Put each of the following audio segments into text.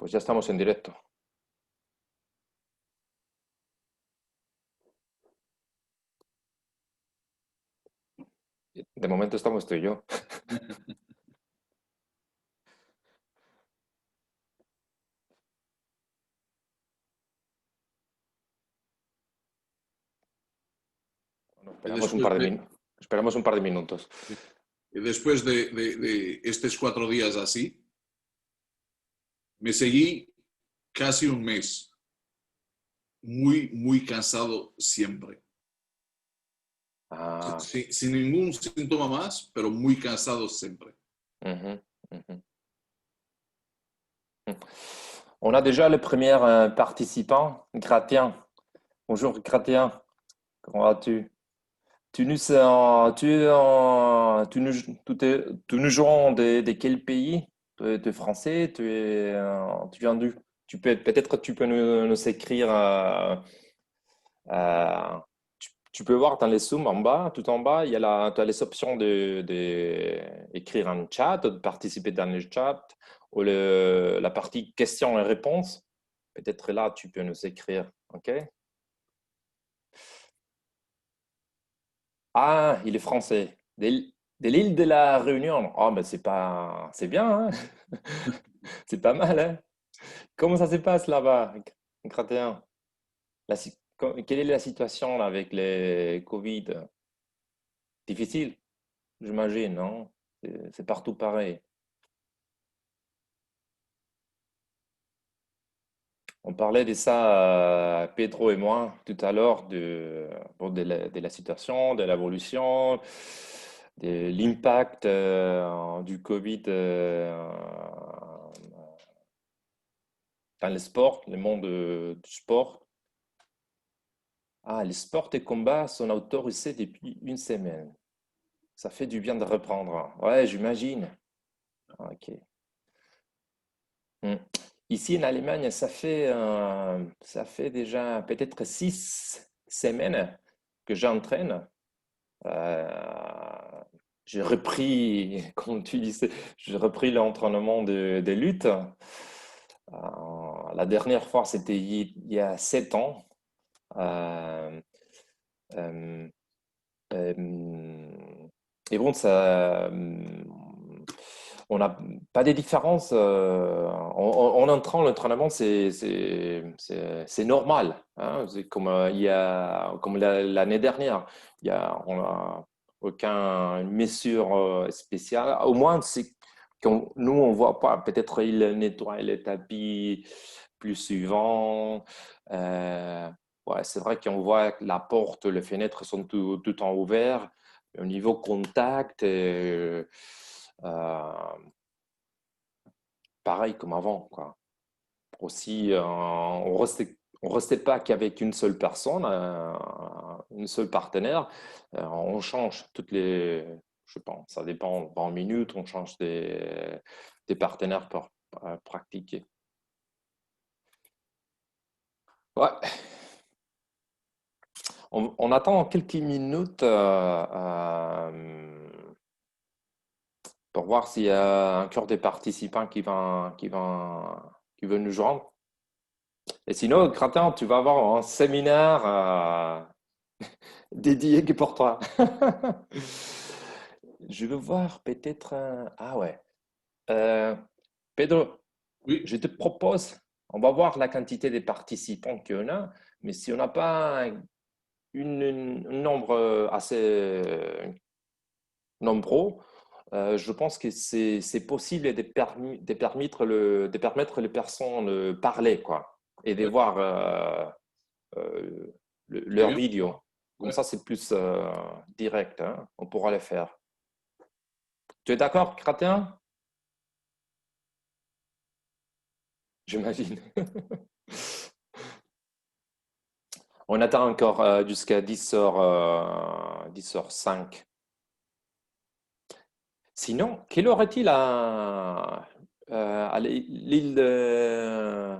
Pues ya estamos en directo. De momento estamos tú y yo. Bueno, Y después esperamos un par de minutos. y después de estos 4 días así, me seguí casi un mes muy, muy cansado siempre. Ah, Sin ningún síntoma más, pero muy cansado siempre. ujú, ujú. On a déjà le premier participant, Gratien. Bonjour Gratien, comment vas-tu? Tu nous joins de quel pays? Tu es français? Tu viens d'où? Peut-être tu peux nous écrire. Euh, tu peux voir dans les zooms en bas, tout en bas, tu as les options écrire un chat, de participer dans le chat, ou la partie questions et réponses. Peut-être là, tu peux nous écrire. OK? Ah, il est français. De l'île de la Réunion. Oh, ben c'est bien, hein? C'est pas mal, hein? Comment ça se passe là-bas, Gratien? Quelle est la situation là, avec les Covid? Difficile, j'imagine, non? C'est partout pareil. On parlait de ça, Pedro et moi, tout à l'heure, bon, de la situation, de l'évolution, de l'impact du Covid dans le sport, le monde du sport. Ah, les sports et combats sont autorisés depuis une semaine. Ça fait du bien de reprendre. Ouais, j'imagine. Ok. Hmm. Ici en Allemagne, ça fait déjà peut-être 6 semaines que j'entraîne. Euh, j'ai repris, comme tu disais, j'ai repris l'entraînement de lutte. La dernière fois, c'était il y a 7 ans. Euh, euh, et bon, on n'a pas de différence. En entrant l'entraînement, c'est normal, hein. C'est comme comme l'année dernière. On n'a aucune mesure spéciale. Au moins, c'est nous, on voit pas. Peut-être il nettoie les tapis plus souvent. Ouais, c'est vrai qu'on voit que la porte, les fenêtres sont tout en ouvert. Au niveau contact, pareil comme avant, quoi. Aussi, on restait pas qu'avec une seule personne, une seule partenaire. On change je pense, ça dépend, 20 minutes, on change des partenaires pour pratiquer. Ouais. On attend quelques minutes pour voir s'il y a encore des participants qui veulent nous joindre. Et sinon, Kratin, tu vas avoir un séminaire dédié que pour toi. Je veux voir peut-être Ah ouais. Euh, Pedro, Oui, je te propose, on va voir la quantité des participants qu'on a, mais si on n'a pas un nombre assez nombreux, je pense que c'est possible de permettre les personnes de parler, quoi, et de voir très leur bien. vidéo. Comme Ouais. ça, c'est plus direct, hein. On pourra le faire. Tu es d'accord, Kratin? J'imagine. On attend encore jusqu'à 10h, 10h05. Sinon, quelle heure est-il à l'île de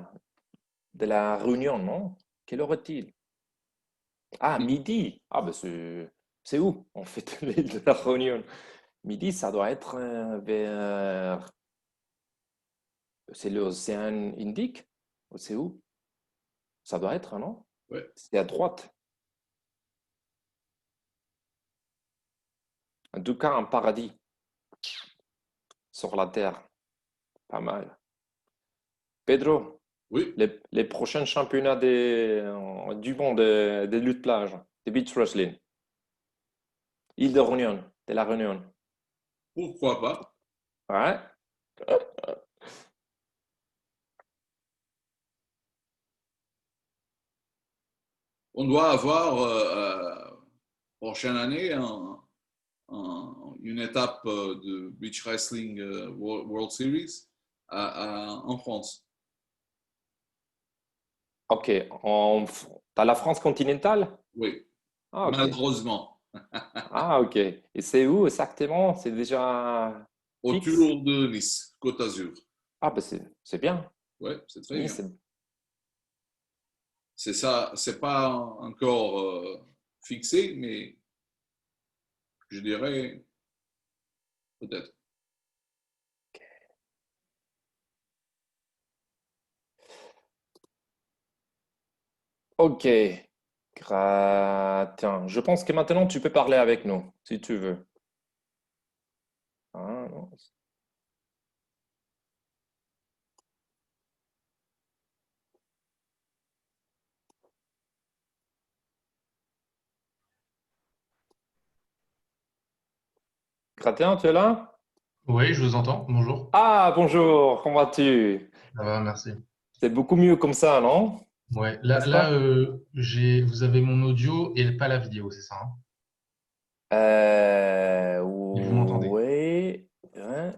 la Réunion, non? Quelle heure est-il? Ah, midi. Ah, ben c'est où, en fait, l'île de la Réunion? Midi, ça doit être C'est l'océan Indique? C'est où? Ça doit être, non? Ouais. C'est à droite. En tout cas, un paradis sur la terre. Pas mal. Pedro, Oui, les prochains championnats du monde de lutte plage, de beach wrestling, île de Réunion, de la Réunion. pourquoi pas. Ouais. On doit avoir prochaine année une étape de Beach Wrestling World Series en France. Ok. T'as la France continentale? Oui, Ah, ok. malheureusement. Ah, ok. Et c'est où exactement? C'est déjà fixe? Autour de Nice, Côte d'Azur. Ah, ben c'est bien. Oui, c'est très Nice, bien. C'est ça, c'est pas encore fixé, mais je dirais peut-être. ok. Gratin. Je pense que maintenant tu peux parler avec nous, si tu veux. Ah, non. Gratin, tu es là? Oui, je vous entends. Bonjour. Ah, bonjour, comment vas-tu? Ça va, merci. C'est beaucoup mieux comme ça, non? Ouais, là, N'est-ce pas? vous avez mon audio et pas la vidéo, c'est ça, hein? Et vous m'entendez? Oui. Hein,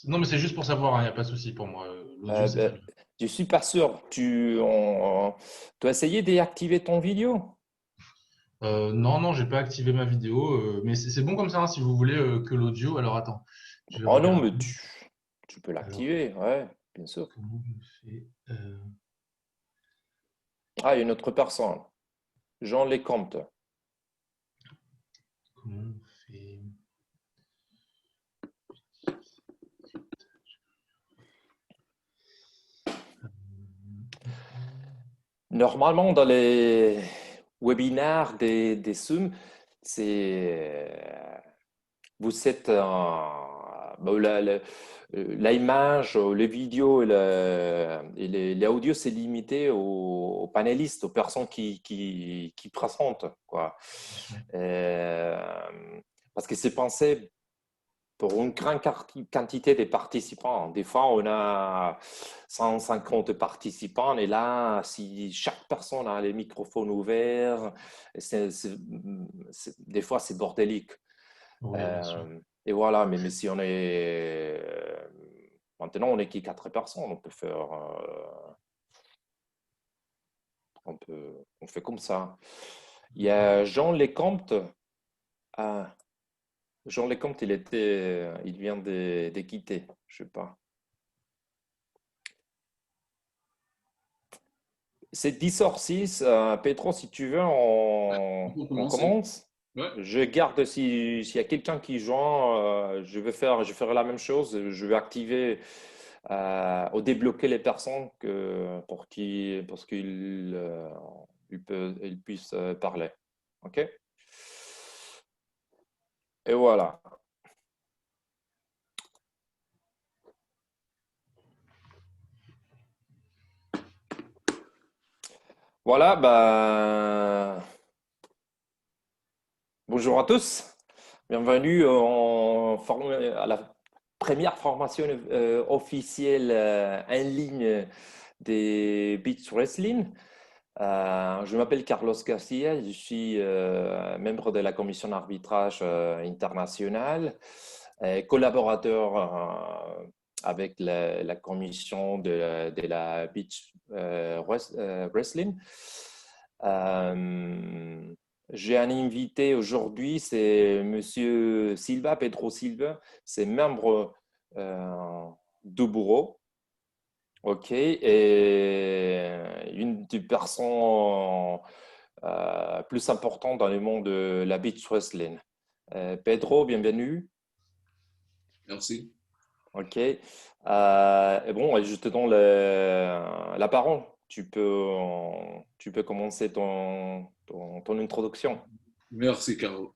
Non, mais c'est juste pour savoir, il n'y a pas de souci pour moi. L'audio, c'est très ben, bien. je suis pas sûr. Tu as essayé de déactiver ton vidéo? Non, non, j'ai pas activé ma vidéo, mais c'est bon comme ça, hein, si vous voulez que l'audio. Alors attends, je vais Oh non, regarder. mais tu peux Alors, l'activer, ouais, bien sûr. comment on fait Ah, il y a une autre personne, Jean Lecomte. comment on fait Normalement, dans les webinaires des Zoom, vous êtes bon, l'image, les vidéos et l'audio, c'est limité aux panélistes, aux personnes qui présentent, quoi. Bien sûr. Euh, Parce que c'est pensé pour une grande quantité de participants. Des fois, on a 150 participants et là, si chaque personne a les microphones ouverts, des fois, c'est bordélique. Oui, bien sûr. Et voilà, mais si on est… Maintenant, on est qui 4 personnes, on peut faire… on fait comme ça. Il y a Jean Lecomte. Ah, Jean Lecomte, il vient de quitter, je sais pas. C'est 10h06. Petro, si tu veux, On peut on commencer. commence. Ouais, Je garde s'il y a quelqu'un qui joint, je ferai la même chose. Je vais activer ou débloquer les personnes pour qu'ils ils puissent parler. OK? Et voilà. Voilà, bonjour à tous. Bienvenue à la première formation officielle en ligne des Beach Wrestling. Je m'appelle Carlos Garcia, je suis membre de la commission d'arbitrage international, collaborateur avec la commission de la Beach Wrestling. J'ai un invité aujourd'hui, c'est Monsieur Silva, Pedro Silva, c'est membre du bureau. Ok, et une des personnes plus importantes dans le monde de la beach wrestling. Pedro, bienvenue. merci. Ok. Et bon, je te donne la parole. Tu peux commencer ton introduction. Merci, Carlos.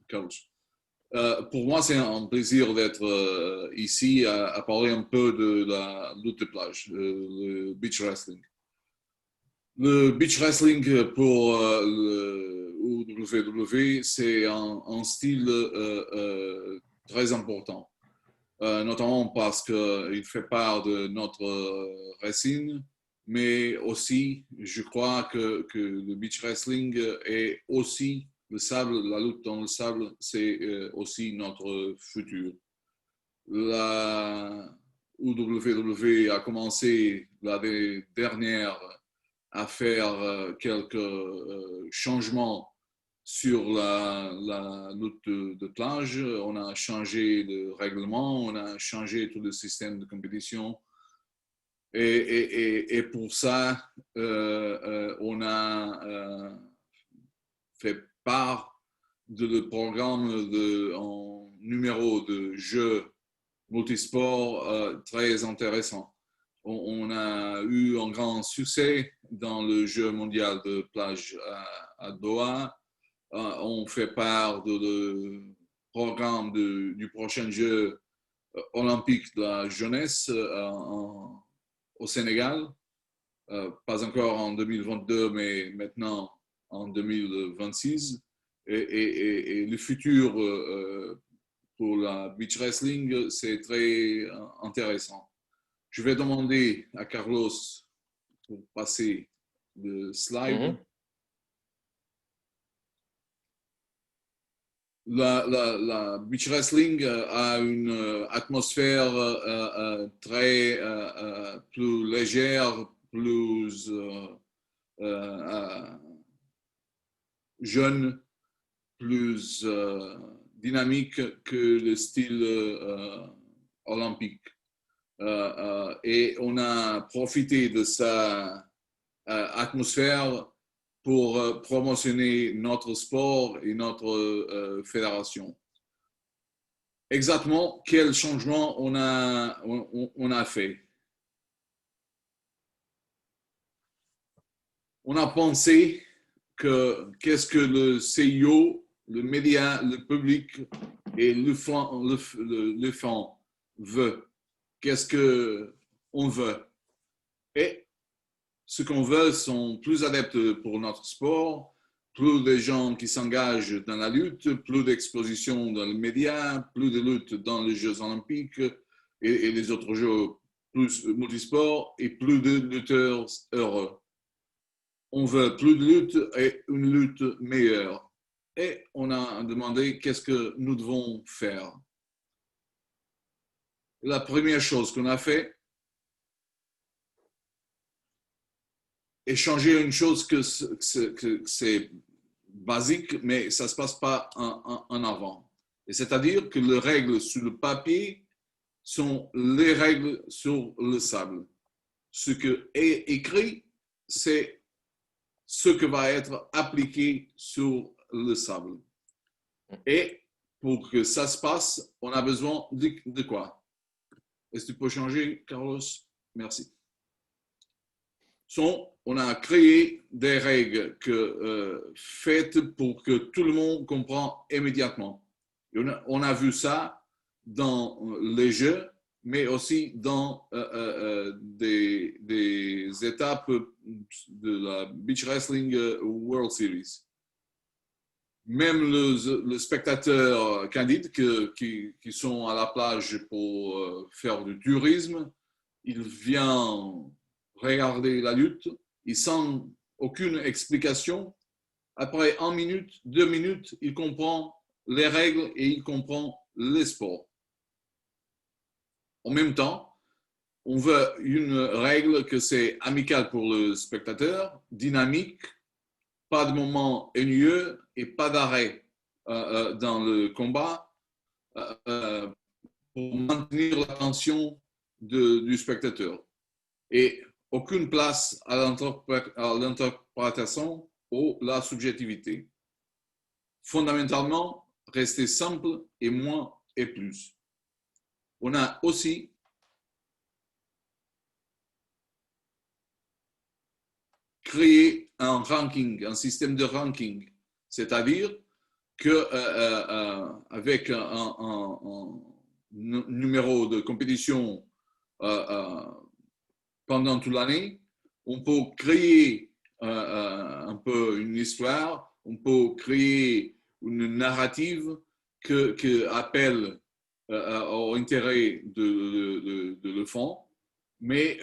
Pour moi, c'est un plaisir d'être ici à parler un peu de la lutte de plage, le beach wrestling. Le beach wrestling pour le WWE, c'est un style très important, notamment parce qu'il fait part de notre racine, mais aussi, je crois que le beach wrestling est aussi le sable, la lutte dans le sable, c'est aussi notre futur. La WWE a commencé l'année dernière à faire quelques changements sur la lutte de plage. On a changé le règlement, on a changé tout le système de compétition. Et pour ça, on a fait part de le programme en numéro de jeux multisport très intéressant. On a eu un grand succès dans le jeu mondial de plage à Doha. On fait part du programme du prochain jeu olympique de la jeunesse au Sénégal. Pas encore en 2022, mais maintenant en 2026. Et le futur pour la beach wrestling, c'est très intéressant. Je vais demander à Carlos pour passer le slide. La beach wrestling a une atmosphère très plus légère, plus jeune, plus dynamique que le style olympique. Et on a profité de sa atmosphère pour promotionner notre sport et notre fédération. Exactement quel changement on a fait? On a pensé que qu'est-ce que le CIO, le média, le public et le fan veut. Qu'est-ce qu'on veut? Et ce qu'on veut sont plus adeptes pour notre sport, plus de gens qui s'engagent dans la lutte, plus d'exposition dans les médias, plus de lutte dans les Jeux olympiques et les autres jeux plus multisports et plus de lutteurs heureux. On veut plus de lutte et une lutte meilleure. Et on a demandé qu'est-ce que nous devons faire. La première chose qu'on a fait est changer une chose que c'est basique, mais ça ne se passe pas en avant. Et c'est-à-dire que les règles sur le papier sont les règles sur le sable. Ce qui est écrit, c'est ce que va être appliqué sur le sable. Et pour que ça se passe, on a besoin de quoi? Est-ce que tu peux changer, Carlos? Merci. On a créé des règles faites pour que tout le monde comprenne immédiatement. On a vu ça dans les jeux, mais aussi dans des étapes de la Beach Wrestling World Series. Même les spectateurs candides qui sont à la plage pour faire du tourisme, ils viennent regarder la lutte, ils sans aucune explication. Après 1 minute, 2 minutes, il comprend les règles et il comprend les sports. En même temps, on veut une règle que c'est amical pour le spectateur, dynamique, pas de moment ennuyeux et pas d'arrêt dans le combat pour maintenir l'attention du spectateur. Et aucune place à l'interprétation ou la subjectivité. Fondamentalement, rester simple et moins et plus. On a aussi créer un ranking, un système de ranking. C'est-à-dire qu'avec un numéro de compétition pendant toute l'année, on peut créer un peu une histoire, on peut créer une narrative qui appelle au intérêt de l'enfant, mais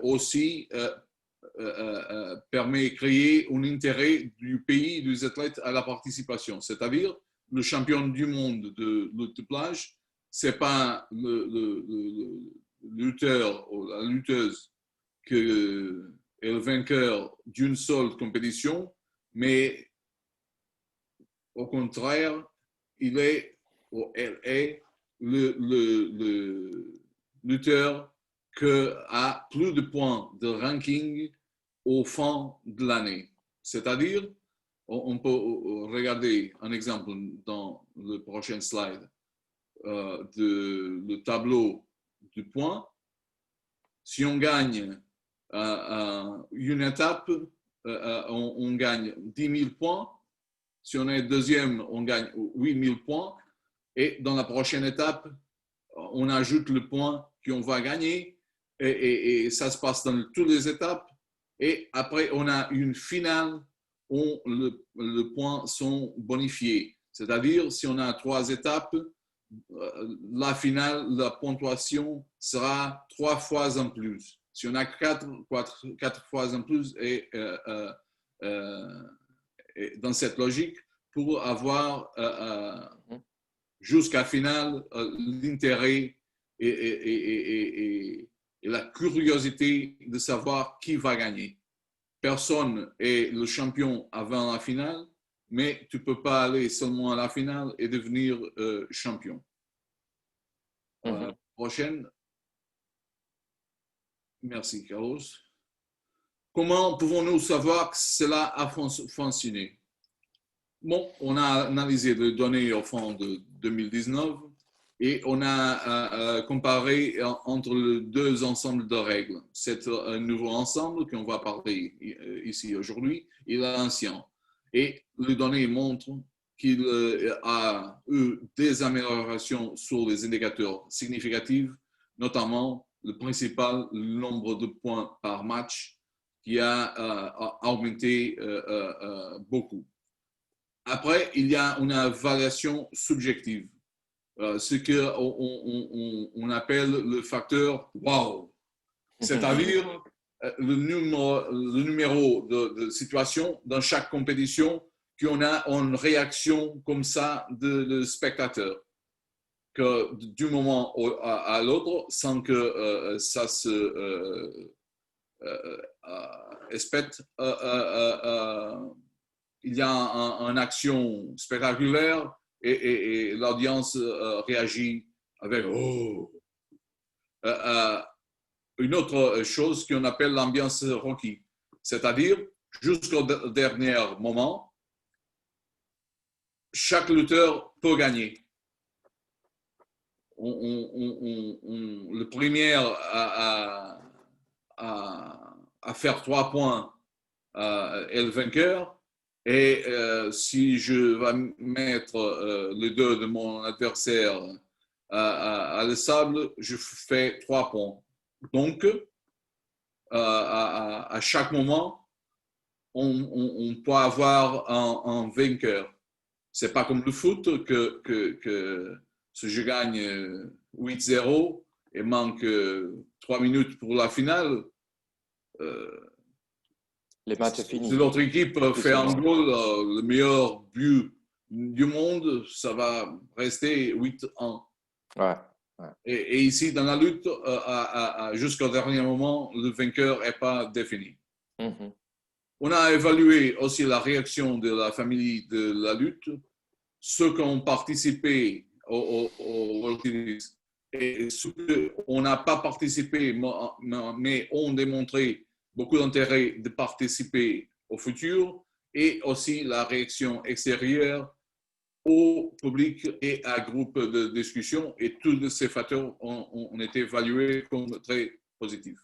aussi permet de créer un intérêt du pays des athlètes à la participation. C'est-à-dire, le champion du monde de lutte de plage, ce n'est pas le lutteur ou la lutteuse qui est le vainqueur d'une seule compétition, mais au contraire, il est ou elle est le lutteur qui a plus de points de ranking au fin de l'année. C'est-à-dire, on peut regarder un exemple dans le prochain slide le tableau de points. Si on gagne une étape, on gagne 10 000 points. Si on est deuxième, on gagne 8 000 points. Et dans la prochaine étape, on ajoute le point qu'on va gagner. Et ça se passe dans toutes les étapes. Et après, on a une finale où les points sont bonifiés. C'est-à-dire, si on a 3 étapes, la finale, la ponctuation sera 3 fois en plus. Si on a 4 fois en plus, et dans cette logique, pour avoir jusqu'à la finale l'intérêt et la curiosité de savoir qui va gagner. Personne est le champion avant la finale, mais tu ne peux pas aller seulement à la finale et devenir champion. Prochaine. Merci, Carlos. Comment pouvons-nous savoir que cela a fonctionné? Bon, on a analysé les données au fond de 2019 et on a comparé entre les 2 ensembles de règles. C'est un nouveau ensemble qu'on va parler ici aujourd'hui et l'ancien. Et les données montrent qu'il a eu des améliorations sur les indicateurs significatifs, notamment le principal, le nombre de points par match, qui a augmenté beaucoup. Après, il y a une évaluation subjective, ce qu'on appelle le facteur wow. C'est-à-dire le numéro de situation dans chaque compétition qu'on a une réaction comme ça de spectateur, que du moment à l'autre, sans que ça se respecte, il y a une action spectaculaire et l'audience réagit avec « oh ». Une autre chose qu'on appelle l'ambiance Rocky, c'est-à-dire jusqu'au dernier moment, chaque lutteur peut gagner. Le premier à faire 3 points est le vainqueur. Et si je vais mettre les 2 de mon adversaire à le sable, je fais 3 points. Donc, à chaque moment, on peut avoir un vainqueur. Ce n'est pas comme le foot que si je gagne 8-0 et manque 3 minutes pour la finale, les matchs sont finis. Si l'autre équipe fait un goal, le meilleur but du monde, ça va rester 8-1. Ouais. Et ici, dans la lutte, jusqu'au dernier moment, le vainqueur n'est pas défini. On a évalué aussi la réaction de la famille de la lutte, ceux qui ont participé au World Tennis et ceux qui n'ont pas participé, mais ont démontré beaucoup d'intérêt de participer au futur, et aussi la réaction extérieure au public et à groupe de discussion, et tous ces facteurs ont été évalués comme très positifs.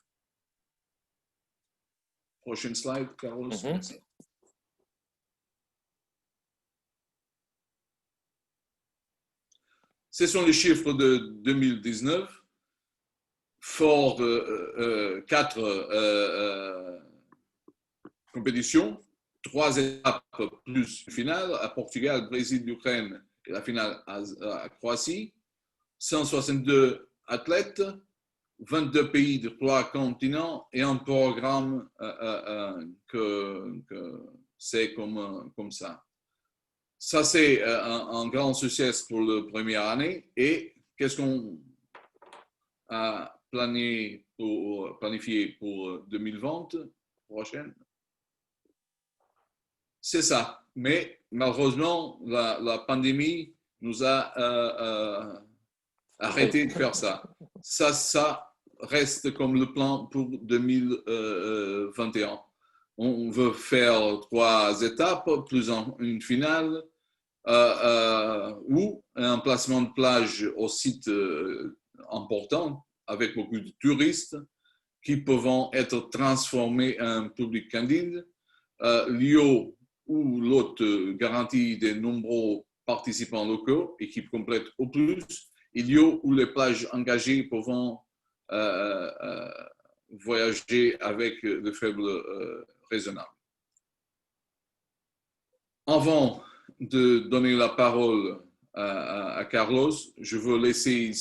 Prochaine slide, Carlos. Merci. Ce sont les chiffres de 2019. Fort de 4 compétitions, 3 étapes plus une finale à Portugal, Brésil, Ukraine et la finale à Croatie. 162 athlètes, 22 pays de 3 continents et un programme que c'est comme ça. Ça, c'est un grand succès pour la première année. Et qu'est-ce qu'on a planifié pour 2020 prochaine? C'est ça. Mais malheureusement, la pandémie nous a arrêté de faire ça. Ça reste comme le plan pour 2021. On veut faire 3 étapes, plus une finale, ou un emplacement de plage au site important, avec beaucoup de touristes qui peuvent être transformés en public candide, lieu où l'hôte garantit de nombreux participants locaux, équipe complète au plus, et lieu où les plages engagées peuvent voyager avec de faibles raisonnables. Avant de donner la parole à Carlos, je veux laisser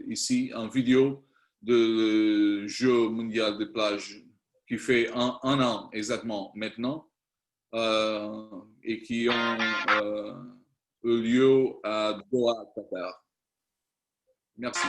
ici une vidéo du Jeu mondial de plage qui fait un an exactement maintenant et qui ont eu lieu à Doha, Qatar. Merci.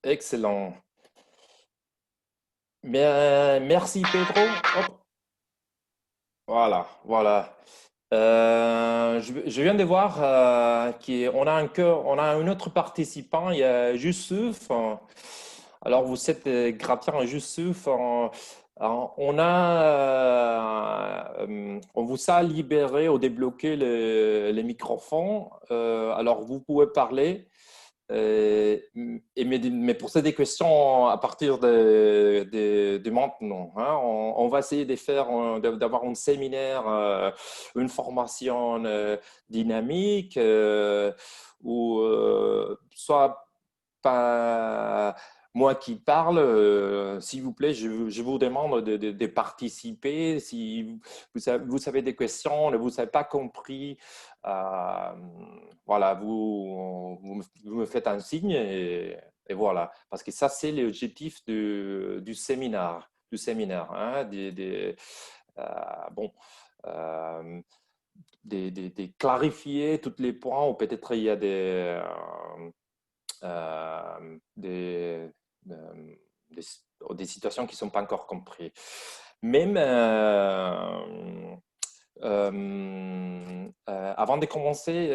Excellent. Bien, merci Pedro. Hop. Voilà, voilà. Je viens de voir on a un autre participant, il y a Youssouf. Alors vous êtes Gratian et Youssouf. On vous a libéré ou débloqué les microphones. Alors vous pouvez parler. Mais poser des questions à partir de maintenant. Hein. On va essayer d'avoir un séminaire, une formation dynamique, où soit pas moi qui parle. S'il vous plaît, je vous demande de participer. Si vous avez des questions, vous n'avez pas compris, voilà, vous me faites un signe et voilà. Parce que ça, c'est l'objectif du séminaire. Hein, de clarifier tous les points, ou peut-être il y a des situations qui ne sont pas encore comprises. Même avant de commencer,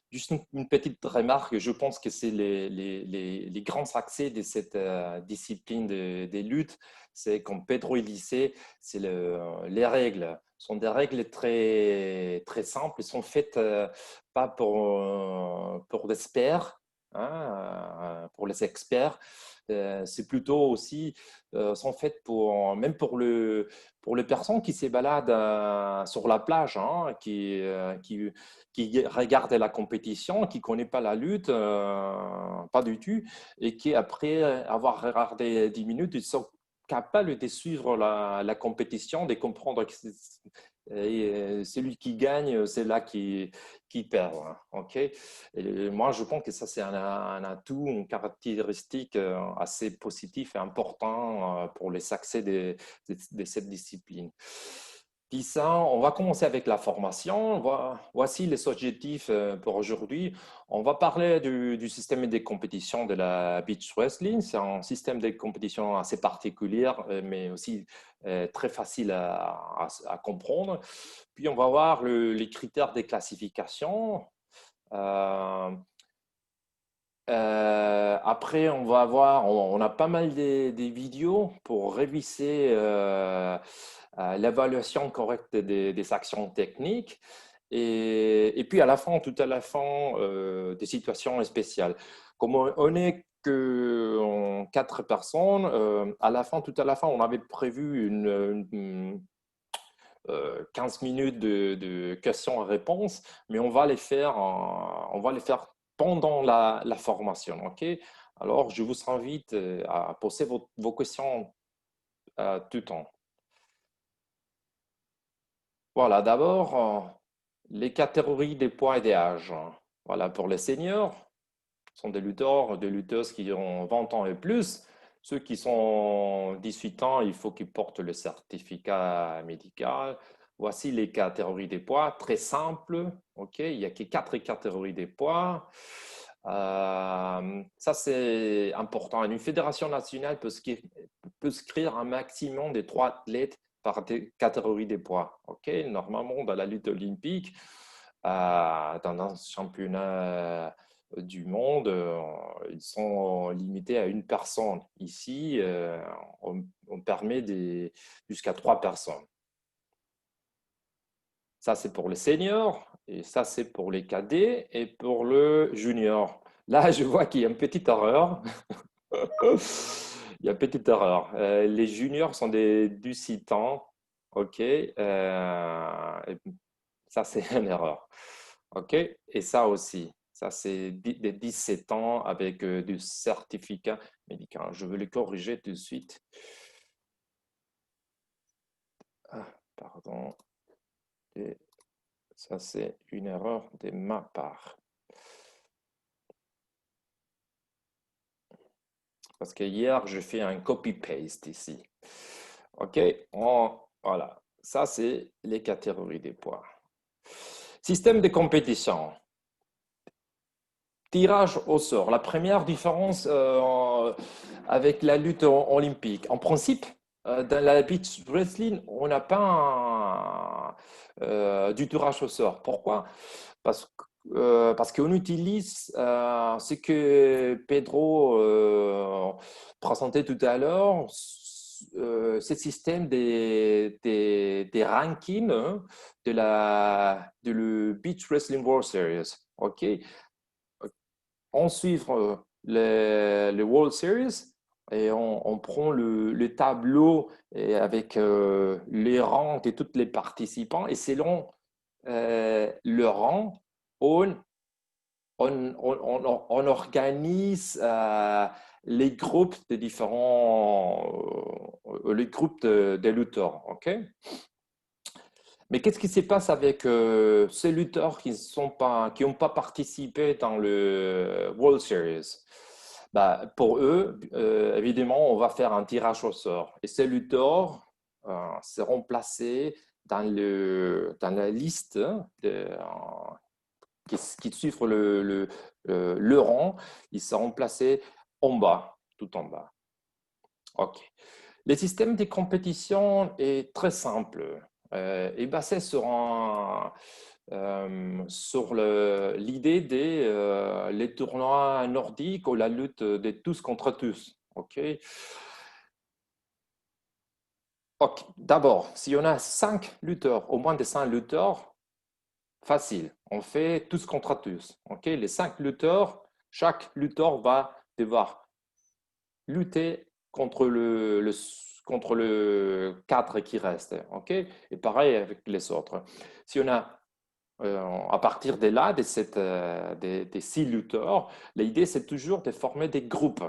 juste une petite remarque. Je pense que c'est les grands accès de cette discipline des luttes. C'est comme Pedro il disait, c'est les règles. Sont des règles très, très simples. Elles sont faites pas pour des experts, hein, pour les experts. C'est plutôt aussi, sont faites pour, même pour les personnes qui se baladent sur la plage, hein, qui regardent la compétition, qui ne connaissent pas la lutte, pas du tout, et qui, après avoir regardé 10 minutes, ils sont capables de suivre la compétition, de comprendre que celui qui gagne, c'est là qui perd. Hein, ok. Et moi, je pense que ça, c'est un atout, une caractéristique assez positive et important pour les succès de cette discipline. Puis ça, on va commencer avec la formation. Voici les objectifs pour aujourd'hui. On va parler du système de compétition de la beach wrestling. C'est un système de compétition assez particulier, mais aussi très facile à comprendre. Puis on va voir les critères de classification. Après, on va voir, on a pas mal des vidéos pour réviser l'évaluation correcte des actions techniques. Et puis à la fin, tout à la fin, des situations spéciales. Comme on est que 4 personnes, tout à la fin, on avait prévu 15 minutes de questions-réponses, mais on va les faire pendant la formation. Ok. Alors, je vous invite à poser vos questions tout le temps. Voilà, d'abord, les catégories des poids et des âges. Voilà, pour les seniors, ce sont des lutteurs, des lutteuses qui ont 20 ans et plus. Ceux qui sont 18 ans, il faut qu'ils portent le certificat médical. Voici les catégories des poids, très simple. Ok, il n'y a que 4 catégories des poids. Ça, c'est important. Une fédération nationale peut inscrire un maximum de 3 athlètes par catégorie des poids. Ok, normalement, dans la lutte olympique, dans un championnat du monde, ils sont limités à une personne. Ici, on permet jusqu'à 3 personnes. Ça, c'est pour les seniors, et ça, c'est pour les cadets et pour le junior. Là, je vois qu'il y a une petite erreur. Il y a une petite erreur. Les juniors sont des 17 ans. OK. Ça, c'est une erreur. OK. Et ça aussi. Ça, c'est des 17 ans avec du certificat médical. Je vais le corriger tout de suite. Ah, pardon. Et ça, c'est une erreur de ma part. Parce que hier, je fais un copy-paste ici. OK. Voilà. Ça, c'est les catégories des poids. Système de compétition. Tirage au sort. La première différence avec la lutte olympique. En principe, dans la beach wrestling, on n'a pas du tirage au sort. Pourquoi? Parce qu'on utilise ce que Pedro présentait tout à l'heure, ce système des rankings de le Beach Wrestling World Series. OK? On suit le World Series et on prend le tableau avec les rangs de tous les participants et selon le rang, on organise les groupes de les groupes de lutteurs. OK? Mais qu'est-ce qui se passe avec ces lutteurs qui n'ont pas participé dans le World Series? Bah, pour eux, évidemment, on va faire un tirage au sort. Et ces lutteurs seront placés dans la liste qui suivent le rang. Ils seront placés en bas, tout en bas. OK. Le système de compétition est très simple et basé sur l'idée des les tournois nordiques ou la lutte de tous contre tous. OK. OK. D'abord, si on a 5 lutteurs, au moins de 5 lutteurs, facile. On fait tous contre tous. OK. Les 5 lutteurs, Chaque lutteur va devoir lutter contre contre le 4 qui reste. OK? Et pareil avec les autres. Si on a, à partir de là, des 6 lutteurs, l'idée, c'est toujours de former des groupes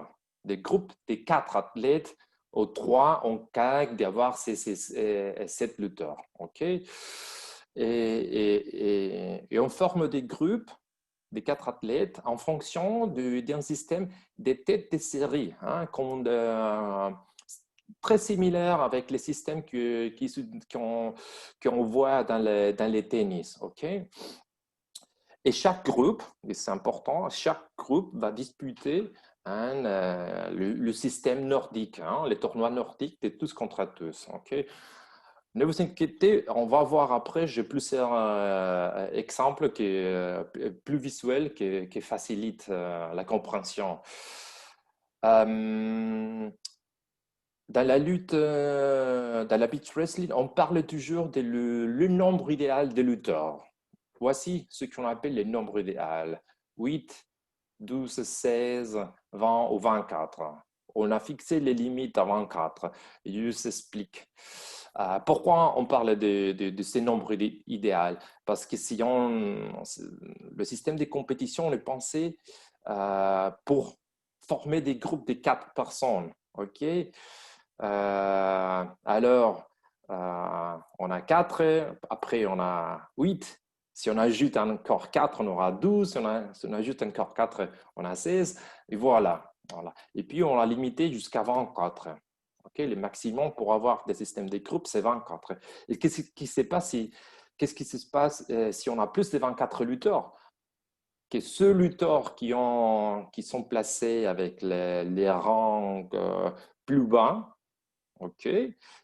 de 4 athlètes aux 3 en cas d'avoir 7 lutteurs. OK? Et on forme des groupes des 4 athlètes en fonction d'un système des têtes de série, hein, très similaire avec les systèmes qu'on voit dans les tennis. Okay? Et chaque groupe, et c'est important, chaque groupe va disputer le système nordique, hein, les tournois nordiques de tous contre tous. Okay? Ne vous inquiétez, on va voir après, j'ai plusieurs exemples plus visuels qui facilitent la compréhension. Dans la lutte, dans la beach wrestling, on parle toujours de le nombre idéal des lutteurs. Voici ce qu'on appelle le nombre idéal. 8, 12, 16, 20 ou 24. On a fixé les limites à 24. Je vous explique. Pourquoi on parle de ces nombres idéaux? Parce que si le système de compétition est pensé pour former des groupes de 4 personnes. OK? Alors, on a 4, après on a 8. Si on ajoute encore 4, on aura 12. Si on ajoute encore 4, on a 16. Et voilà. Et puis, on l'a limité jusqu'à 24. Okay? Le maximum pour avoir des systèmes de groupes, c'est 24. Et qu'est-ce qui se passe si on a plus de 24 lutteurs? Que ceux lutteurs qui sont placés avec les rangs plus bas, OK,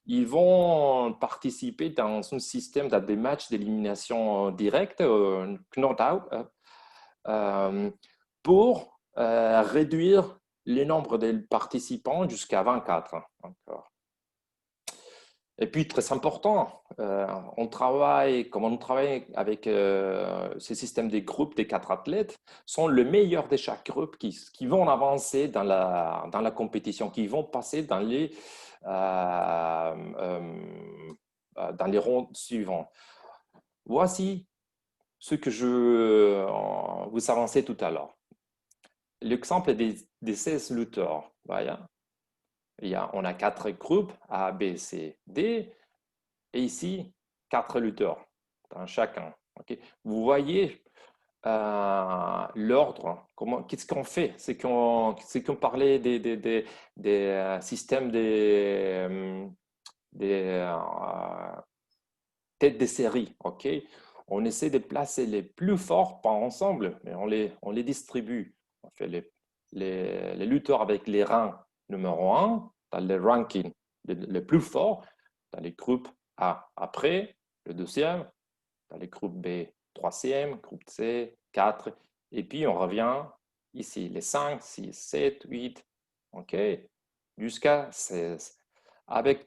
ils vont participer dans un système de des matchs d'élimination directe, knockout, pour réduire le nombre de participants jusqu'à 24. Encore. Et puis, très important, on travaille avec ces systèmes de groupes des 4 athlètes, sont le meilleur de chaque groupe qui vont avancer dans la compétition, qui vont passer dans les rondes suivantes. Voici ce que je vous avançais tout à l'heure. L'exemple des 16 lutteurs. Voyez. On a 4 groupes, A, B, C, D, et ici, 4 lutteurs dans chacun. Okay? Vous voyez l'ordre, qu'est-ce qu'on fait? C'est qu'on parlait des systèmes des têtes de série. Okay? On essaie de placer les plus forts pas ensemble, mais on les distribue. On fait les lutteurs avec les rangs numéro 1 dans les rankings les plus forts dans les groupes A. Après, le deuxième, dans les groupes B, troisième, groupe C, 4. Et puis, on revient ici, les 5, 6, 7, 8, OK, jusqu'à 16. Avec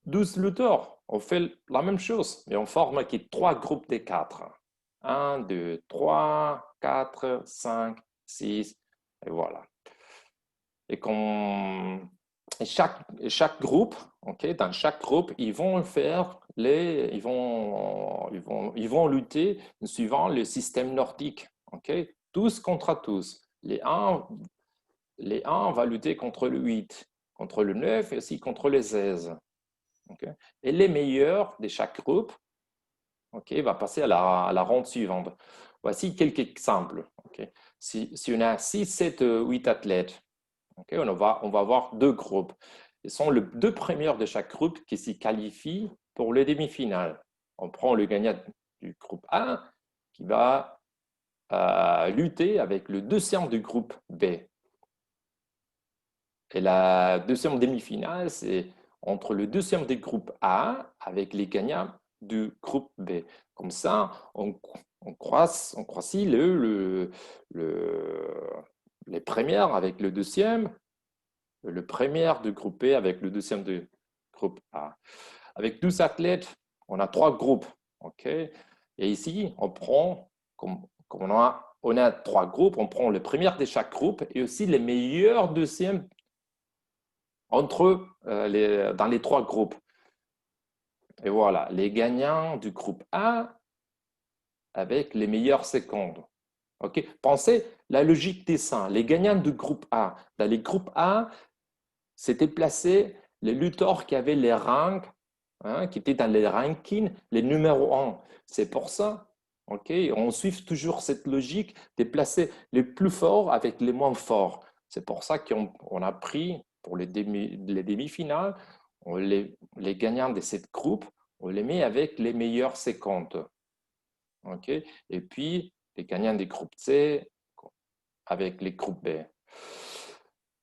12 lutteurs, on fait la même chose, mais on forme qui 3 groupes de 4. 1, 2, 3, 4, 5, 6, et voilà. Et chaque groupe, okay, dans chaque groupe, ils vont lutter suivant le système nordique, okay? Tous contre tous. Les 1 vont lutter contre le 8, contre le 9 et aussi contre le 16. Okay? Et les meilleurs de chaque groupe, okay, vont passer à la ronde suivante. Voici quelques exemples. Okay? Si on a 6, 7, 8 athlètes, okay, on va avoir 2 groupes. Ce sont les 2 premiers de chaque groupe qui s'y qualifient pour les demi-finales. On prend le gagnant du groupe A qui va lutter avec le deuxième du groupe B. Et la deuxième demi-finale, c'est entre le deuxième du groupe A avec les gagnants du groupe B. Comme ça, on croisit les premières avec le deuxième, le premier du groupe B avec le deuxième du groupe A. Avec 12 athlètes, on a 3 groupes. Okay? Et ici, on prend, comme on a on a 3 groupes, on prend le premier de chaque groupe et aussi les meilleurs deuxièmes entre eux dans les 3 groupes. Et voilà, les gagnants du groupe A avec les meilleures secondes. Okay. Pensez la logique des seins. Les gagnants du groupe A. Dans les groupes A, c'était placé les lutteurs qui avaient les rangs, qui étaient dans les rankings, les numéros 1. C'est pour ça, on suit toujours cette logique de placer les plus forts avec les moins forts. C'est pour ça qu'on a pris pour les demi-finales, les gagnants de cette groupe, on les met avec les meilleures secondes. Et puis, les gagnants des groupes C avec les groupes B.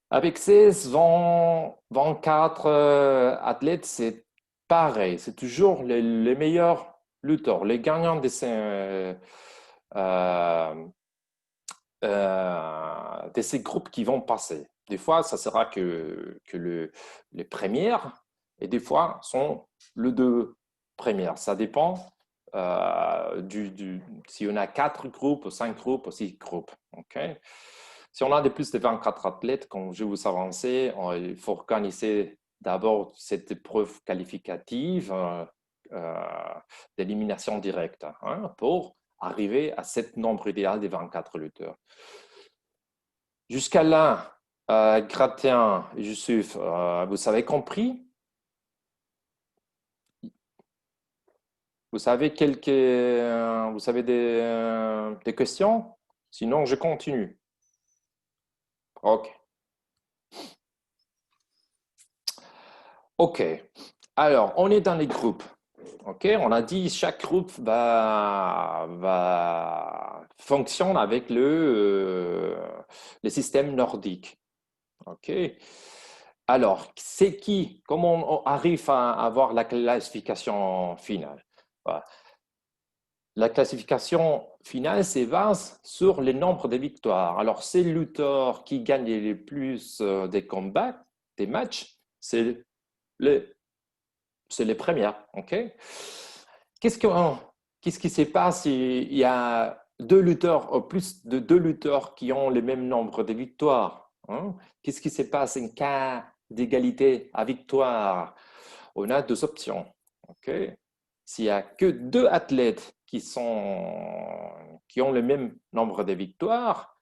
Avec 16, 20, 24 athlètes, c'est pareil. C'est toujours les meilleurs lutteurs, les gagnants de ces groupes qui vont passer. Des fois, ça sera que les premières, et des fois, sont les 2 premières. Ça dépend si on a 4 groupes, 5 groupes, 6 groupes. Si on a de plus de 24 athlètes, comme je vous avançais, il faut organiser d'abord cette épreuve qualificative d'élimination directe pour arriver à ce nombre idéal de 24 lutteurs. Jusqu'à là, Gratien et Youssouf, vous avez compris? Vous avez des questions? Sinon, je continue. OK. OK. Alors, on est dans les groupes. OK. On a dit chaque groupe fonctionne avec le système nordique. OK. Alors, c'est qui? Comment on arrive à avoir la classification finale? Voilà. La classification finale se base sur le nombre de victoires. Alors, c'est le lutteur qui gagne le plus des combats, des matchs, c'est les premières. Okay? Qu'est-ce qui se passe s'il y a 2 lutteurs, plus de 2 lutteurs qui ont le même nombre de victoires? Qu'est-ce qui se passe en cas d'égalité à victoire? On a 2 options. Okay? S'il n'y a que 2 athlètes qui ont le même nombre de victoires,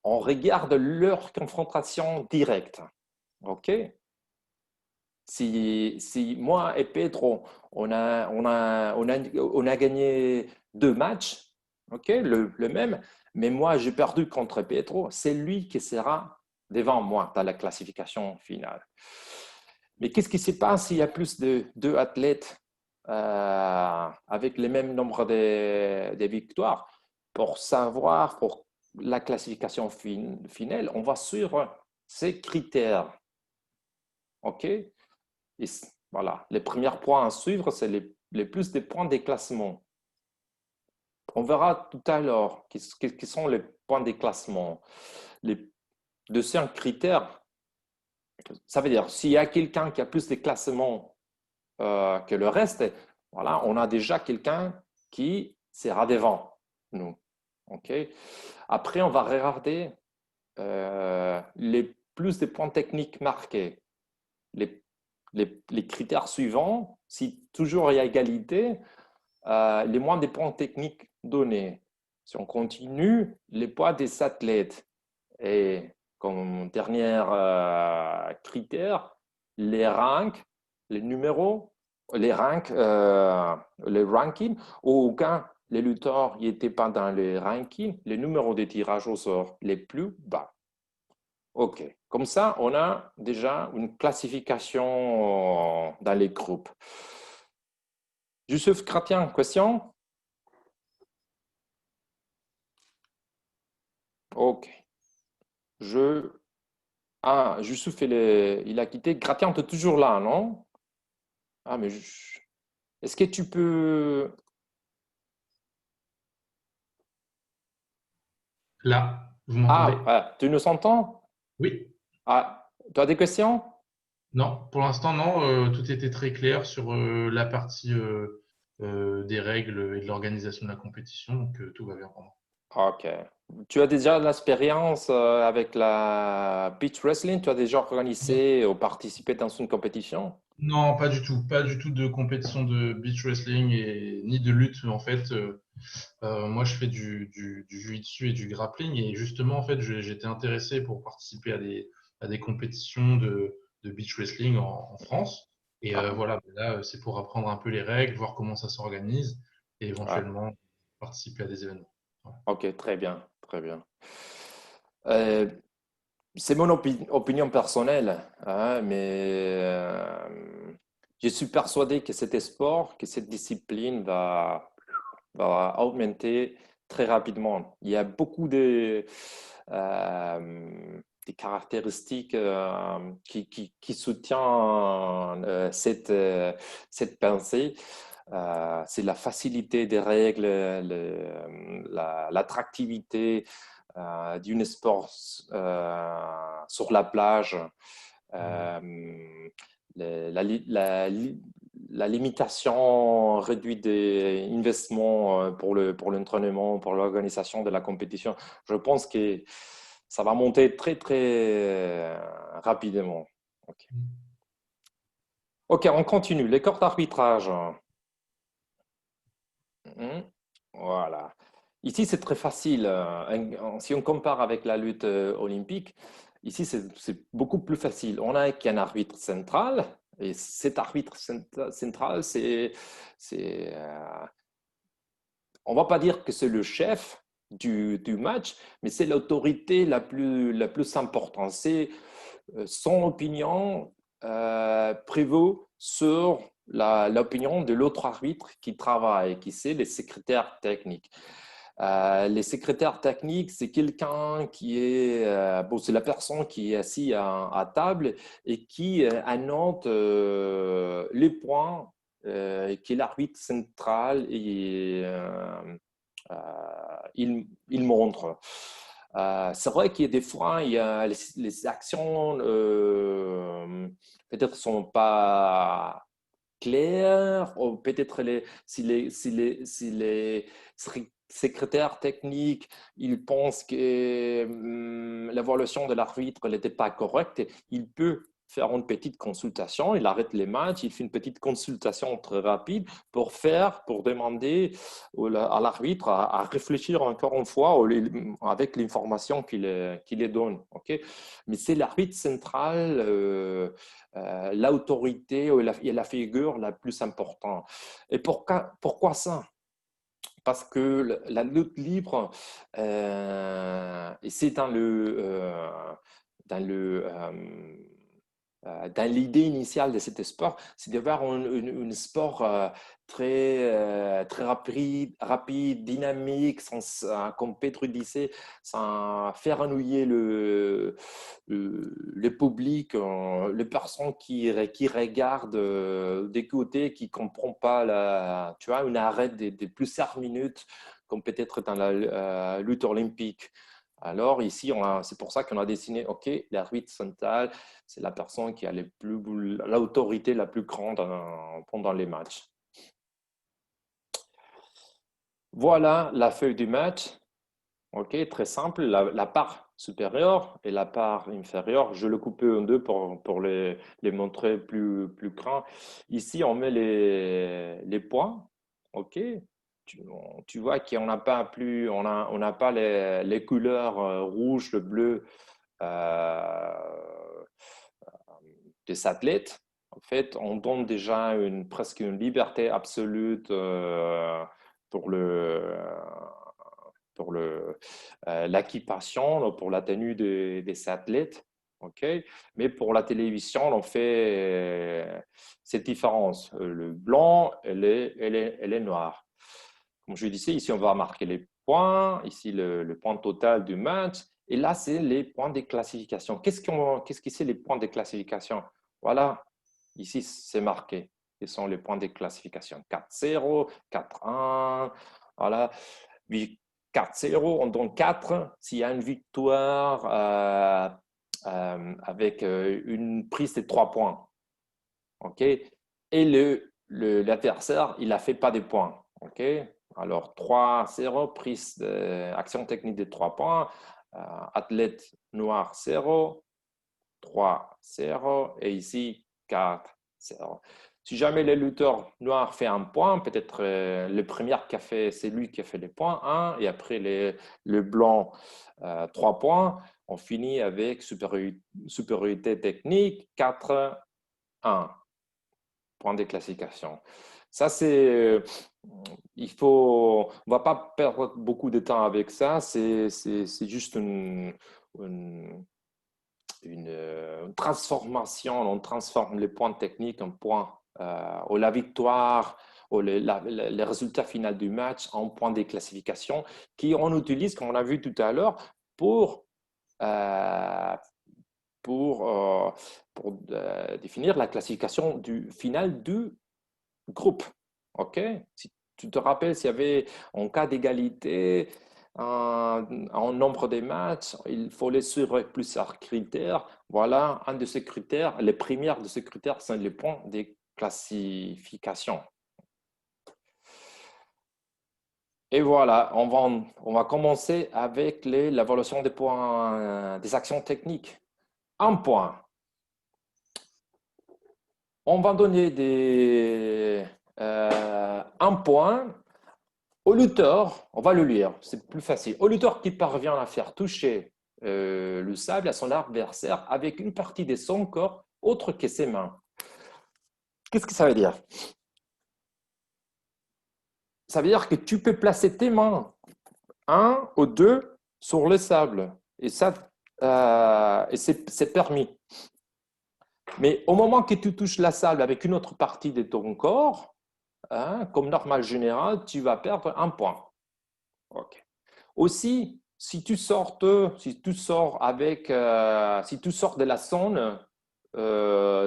on regarde leur confrontation directe. OK? Si moi et Pedro, on a gagné 2 matchs, okay, le même, mais moi j'ai perdu contre Pedro, c'est lui qui sera devant moi dans la classification finale. Mais qu'est-ce qui se passe s'il y a plus de 2 athlètes avec le même nombre de victoires? Pour savoir, pour la classification finale, on va suivre ces critères. OK? Et voilà, les premiers points à suivre, c'est les plus des points des classements. On verra tout à l'heure qui sont les points des classements. Les deuxièmes critères, ça veut dire s'il y a quelqu'un qui a plus de classements que le reste, voilà, on a déjà quelqu'un qui sera devant nous. Okay? Après, on va regarder les plus de points techniques marqués. Les critères suivants, si toujours il y a égalité, les moins des points techniques donnés. Si on continue, les poids des athlètes. Et comme dernier critère, les ranks, les numéros, les ranks, les rankings, aucun les lutteurs n'étaient pas dans les rankings, les numéros de tirage au sort les plus bas. OK. Comme ça, on a déjà une classification dans les groupes. Youssouf Kratien, question? OK. Youssouf, il a quitté. Kratien, tu es toujours là, non? Ah, mais est-ce que tu peux... Là, vous m'entendez? Tu nous entends? Oui. Tu as des questions? Non, pour l'instant, non. Tout était très clair sur la partie des règles et de l'organisation de la compétition, donc tout va bien pour moi. Ok. Tu as déjà de l'expérience avec la beach wrestling? Tu as déjà organisé ou participé dans une compétition? Non, pas du tout. Pas du tout de compétition de beach wrestling et ni de lutte. En fait, moi, je fais du jiu-jitsu et du grappling. Et justement, en fait, j'étais intéressé pour participer à des compétitions de beach wrestling en France. Et Ah, voilà, là, c'est pour apprendre un peu les règles, voir comment ça s'organise et ah. éventuellement participer à des événements. Voilà. Ok, très bien, très bien. Euh, c'est mon opinion personnelle, hein, mais je suis persuadé que cet sport, que cette discipline va augmenter très rapidement. Il y a beaucoup des caractéristiques qui soutiennent cette pensée. C'est la facilité des règles, l'attractivité d'une sport sur la plage, euh, la, la, la limitation réduite des investissements pour l'entraînement, pour l'organisation de la compétition. Je pense que ça va monter très, très rapidement. OK. OK, on continue. Les corps d'arbitrage. Voilà. Ici, c'est très facile. Si on compare avec la lutte olympique, ici, c'est beaucoup plus facile. On a qu'un arbitre central, et cet arbitre central, on ne va pas dire que c'est le chef du match, mais c'est l'autorité la plus importante. C'est son opinion prévaut sur l'opinion de l'autre arbitre qui travaille, qui c'est les secrétaires techniques. Les secrétaires techniques, c'est quelqu'un qui est, bon, c'est la personne qui est assise à table et qui annote les points que l'arbitre central et, euh, il montre. C'est vrai qu'il y a des fois, il y a les actions peut-être sont pas claires, ou peut-être si les secrétaires techniques ils pensent que l'évaluation de l'arbitre n'était pas correcte, il peut faire une petite consultation, il arrête les matchs, il fait une petite consultation très rapide pour demander à l'arbitre à réfléchir encore une fois avec l'information qu'il les donne. Okay? Mais c'est l'arbitre central, l'autorité et la figure la plus importante. Et pourquoi ça? Parce que la lutte libre, et c'est dans l'idée initiale de cet sport, c'est d'avoir un sport très rapide, dynamique, comme Pedro disait, sans faire ennuyer le public, les personnes qui regardent des côtés, qui ne comprennent pas tu vois, une arrêt de plusieurs minutes, comme peut-être dans la lutte olympique. Alors ici, c'est pour ça qu'on a dessiné, OK, l'arbitre central, c'est la personne qui a l'autorité la plus grande pendant les matchs. Voilà la feuille du match. OK, très simple. La part supérieure et la part inférieure, je le coupe en deux pour les montrer plus grand. Ici, on met les points. OK. Tu, tu vois qu'on n'a pas on n'a pas les couleurs rouge, le bleu des athlètes. En fait, on donne déjà presque une liberté absolue pour l'équipation, pour la tenue des athlètes. OK? Mais pour la télévision, on fait cette différence. Le blanc et les noirs. Comme je disais, ici, on va marquer les points. Ici, le point total du match. Et là, c'est les points de classification. Qu'est-ce que c'est les points de classification? Voilà, ici, c'est marqué. Ce sont les points de classification. 4-0, 4-1, voilà. 4-0, on donne 4 s'il y a une victoire avec une prise de 3 points. OK? Et l'adversaire, il n'a fait pas de points. OK? Alors, 3-0, prise action technique de 3 points. Athlète noir 0, 3-0 et ici 4-0. Si jamais le lutteur noir fait un point, peut-être le premier qui a fait, c'est lui qui a fait les points, 1, et après le blanc, 3 points. On finit avec supériorité technique, 4-1. Point de classification. Ça, c'est, on ne va pas perdre beaucoup de temps avec ça. C'est juste une transformation. On transforme les points techniques en points, ou la victoire, ou les résultats finaux du match en points de classification qu'on utilise, comme on a vu tout à l'heure, pour définir la classification finale du groupe. OK? Si tu te rappelles, s'il y avait en cas d'égalité, en nombre de matchs, il faut les suivre plusieurs critères. Voilà, un de ces critères, les premiers de ces critères sont les points de classification. Et voilà, on va commencer avec l'évaluation des points, des actions techniques. Un point. On va donner un point au lutteur. On va le lire, c'est plus facile. Au lutteur qui parvient à faire toucher le sable à son adversaire avec une partie de son corps autre que ses mains. Qu'est-ce que ça veut dire? Ça veut dire que tu peux placer tes mains, 1 ou 2, sur le sable. Et ça, c'est permis. Mais au moment que tu touches la sable avec une autre partie de ton corps, comme normal général, tu vas perdre un point. Okay. Aussi, si tu sors de la zone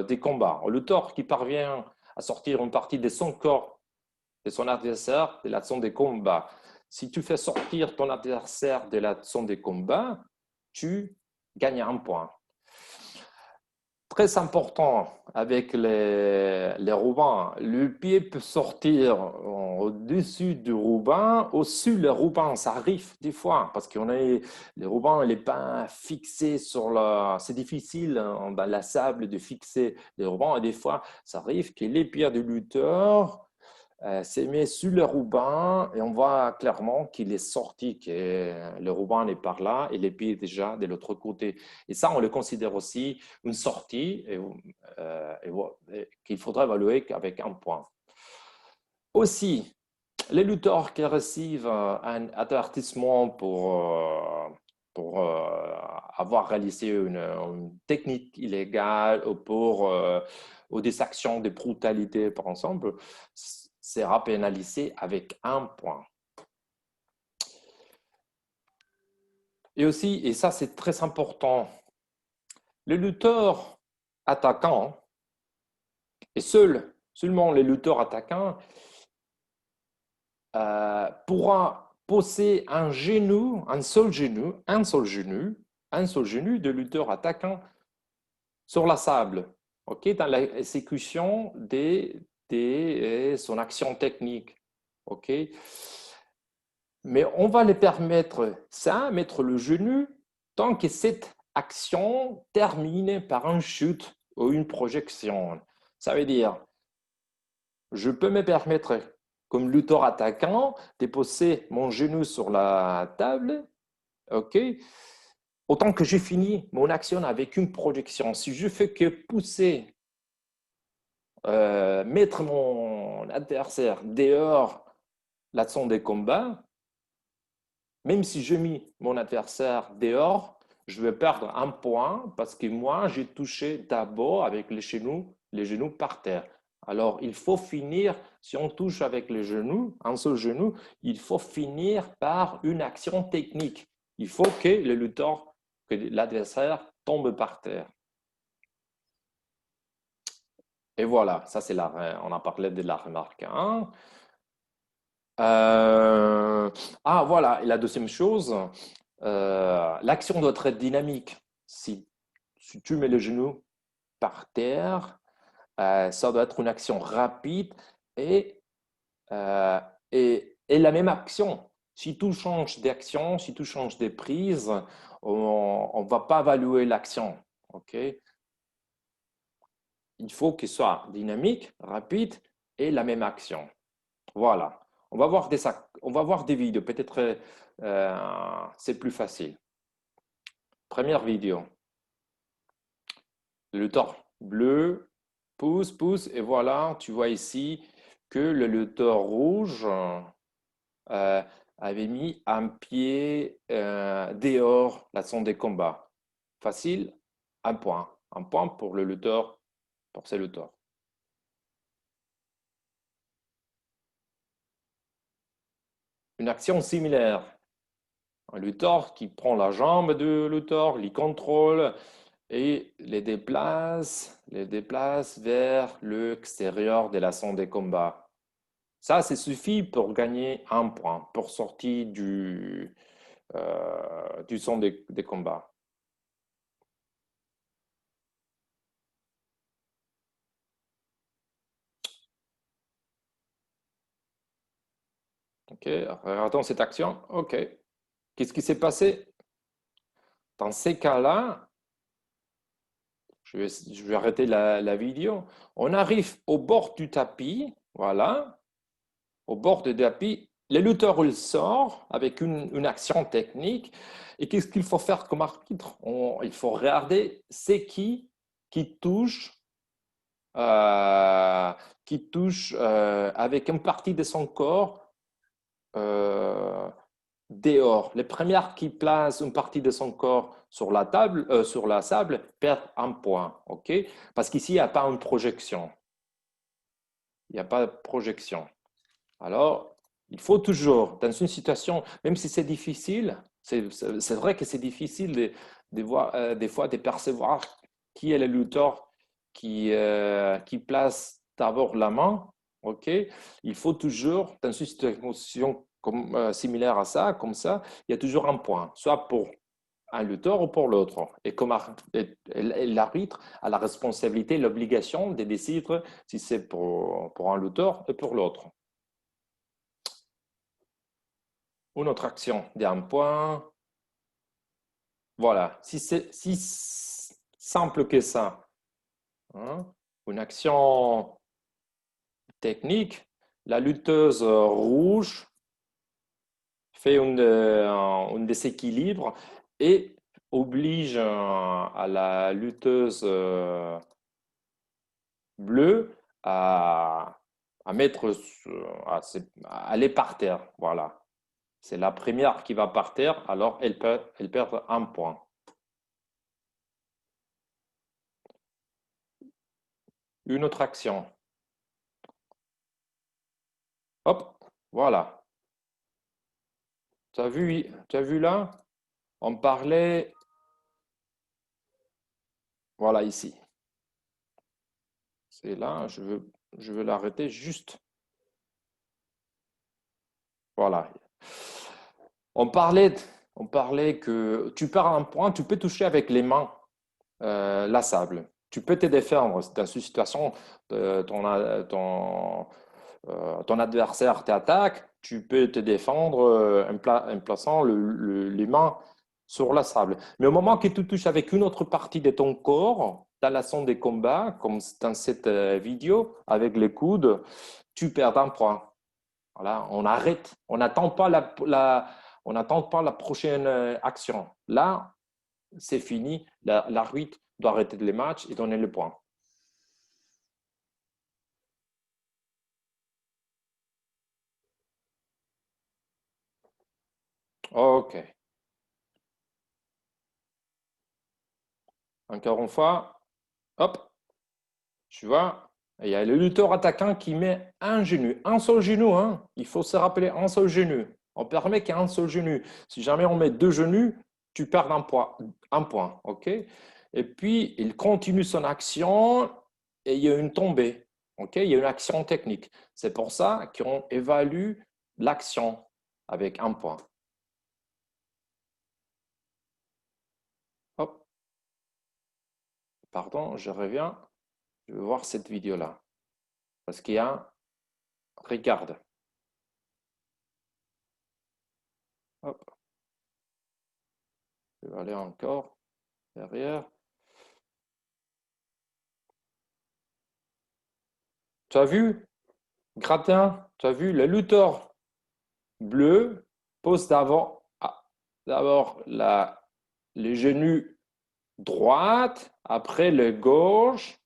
des combats, le lutteur qui parvient à sortir une partie de son corps, de son adversaire, de la zone des combats, si tu fais sortir ton adversaire de la zone des combats, tu gagnes un point. Très important avec les rubans, le pied peut sortir au-dessus du ruban, au-dessus le ruban, ça arrive des fois parce qu'on est les rubans, il n'est pas fixé sur c'est difficile dans la sable de fixer les rubans et des fois ça arrive que les pieds du lutteur s'est mis sur le ruban et on voit clairement qu'il est sorti, que le ruban est par là et les pieds déjà de l'autre côté. Et ça, on le considère aussi une sortie et qu'il faudra évaluer avec un point. Aussi, les lutteurs qui reçoivent un avertissement pour avoir réalisé une technique illégale ou des actions de brutalité, par exemple, sera pénalisé avec un point. Et aussi, et ça c'est très important, le lutteur attaquant, et seulement les lutteurs attaquants, pourra poser un seul genou de lutteur attaquant sur la sable, okay, dans l'exécution de son action technique. Okay. Mais on va les permettre ça, mettre le genou, tant que cette action termine par une chute ou une projection. Ça veut dire, je peux me permettre, comme lutteur attaquant, de poser mon genou sur la table, ok, autant que j'ai fini mon action avec une projection. Si je fais que pousser, mettre mon adversaire dehors la zone de combat, même si je mis mon adversaire dehors, je vais perdre un point parce que moi, j'ai touché d'abord avec les genoux par terre. Alors, il faut finir, si on touche avec les genoux, un seul genou, il faut finir par une action technique. Il faut que le lutteur, que l'adversaire tombe par terre. Et voilà, ça c'est on a parlé de la remarque 1. Voilà, et la deuxième chose, l'action doit être dynamique. Si tu mets le genou par terre, ça doit être une action rapide et et la même action. Si tout change d'action, si tout change de prise, on ne va pas évaluer l'action. OK? Il faut qu'il soit dynamique, rapide et la même action. Voilà. On va voir des vidéos. Peut-être c'est plus facile. Première vidéo. Le lutteur bleu pousse, pousse, et voilà, tu vois ici que le lutteur rouge avait mis un pied dehors la zone de combat. Facile, un point. Un point pour le lutteur, pour ce lutteur. Une action similaire. Un lutteur qui prend la jambe de lutteur, les contrôle et les déplace vers l'extérieur de la zone de combat. Ça suffit pour gagner un point, pour sortir du zone de combat. OK, regardons cette action. OK. Qu'est-ce qui s'est passé? Dans ces cas-là, je vais arrêter la vidéo. On arrive au bord du tapis, voilà, au bord du tapis. Le lutteur, il sort avec une action technique. Et qu'est-ce qu'il faut faire comme arbitre? Il faut regarder c'est qui touche, avec une partie de son corps dehors. Les premières qui placent une partie de son corps sur la table, sur la sable, perdent un point, ok? Parce qu'ici, il n'y a pas une projection. Il n'y a pas de projection. Alors, il faut toujours, dans une situation, même si c'est difficile, c'est vrai que c'est difficile de voir, des fois de percevoir qui est le lutteur qui place d'abord la main, ok? Il faut toujours, dans une situation similaire à ça, comme ça, il y a toujours un point, soit pour un lutteur ou pour l'autre. Et comme l'arbitre a la responsabilité, l'obligation de décider si c'est pour un lutteur et pour l'autre. Une autre action d'un point. Voilà, si c'est si simple que ça, hein, une action technique, la lutteuse rouge fait un déséquilibre et oblige à la lutteuse bleue à mettre, à aller par terre. Voilà. C'est la première qui va par terre, alors elle perd un point. Une autre action. Hop, voilà. Tu as vu là? On parlait, voilà ici. C'est là, je veux l'arrêter juste. Voilà. On parlait, on parlait que tu perds un point, tu peux toucher avec les mains la sable. Tu peux te défendre dans une situation, ton adversaire t'attaque, tu peux te défendre en plaçant les mains sur la sable. Mais au moment que tu touches avec une autre partie de ton corps, dans la zone de combat, comme dans cette vidéo, avec les coudes, tu perds un point. Voilà, on arrête, on n'attend pas la prochaine action. Là, c'est fini, l'arbitre doit arrêter le match et donner le point. OK. Encore une fois, hop, tu vois, il y a le lutteur attaquant qui met un seul genou, hein. Il faut se rappeler un seul genou. On permet qu'il y ait un seul genou. Si jamais on met deux genoux, tu perds un point, ok? Et puis, il continue son action et il y a une tombée, ok? Il y a une action technique. C'est pour ça qu'on évalue l'action avec un point. Hop, pardon, je reviens. Je vais voir cette vidéo-là. Parce qu'il y a, regarde. Je vais aller encore derrière. Tu as vu, gratin, tu as vu, le lutteur bleu pose d'abord les genoux droite, après le gauche,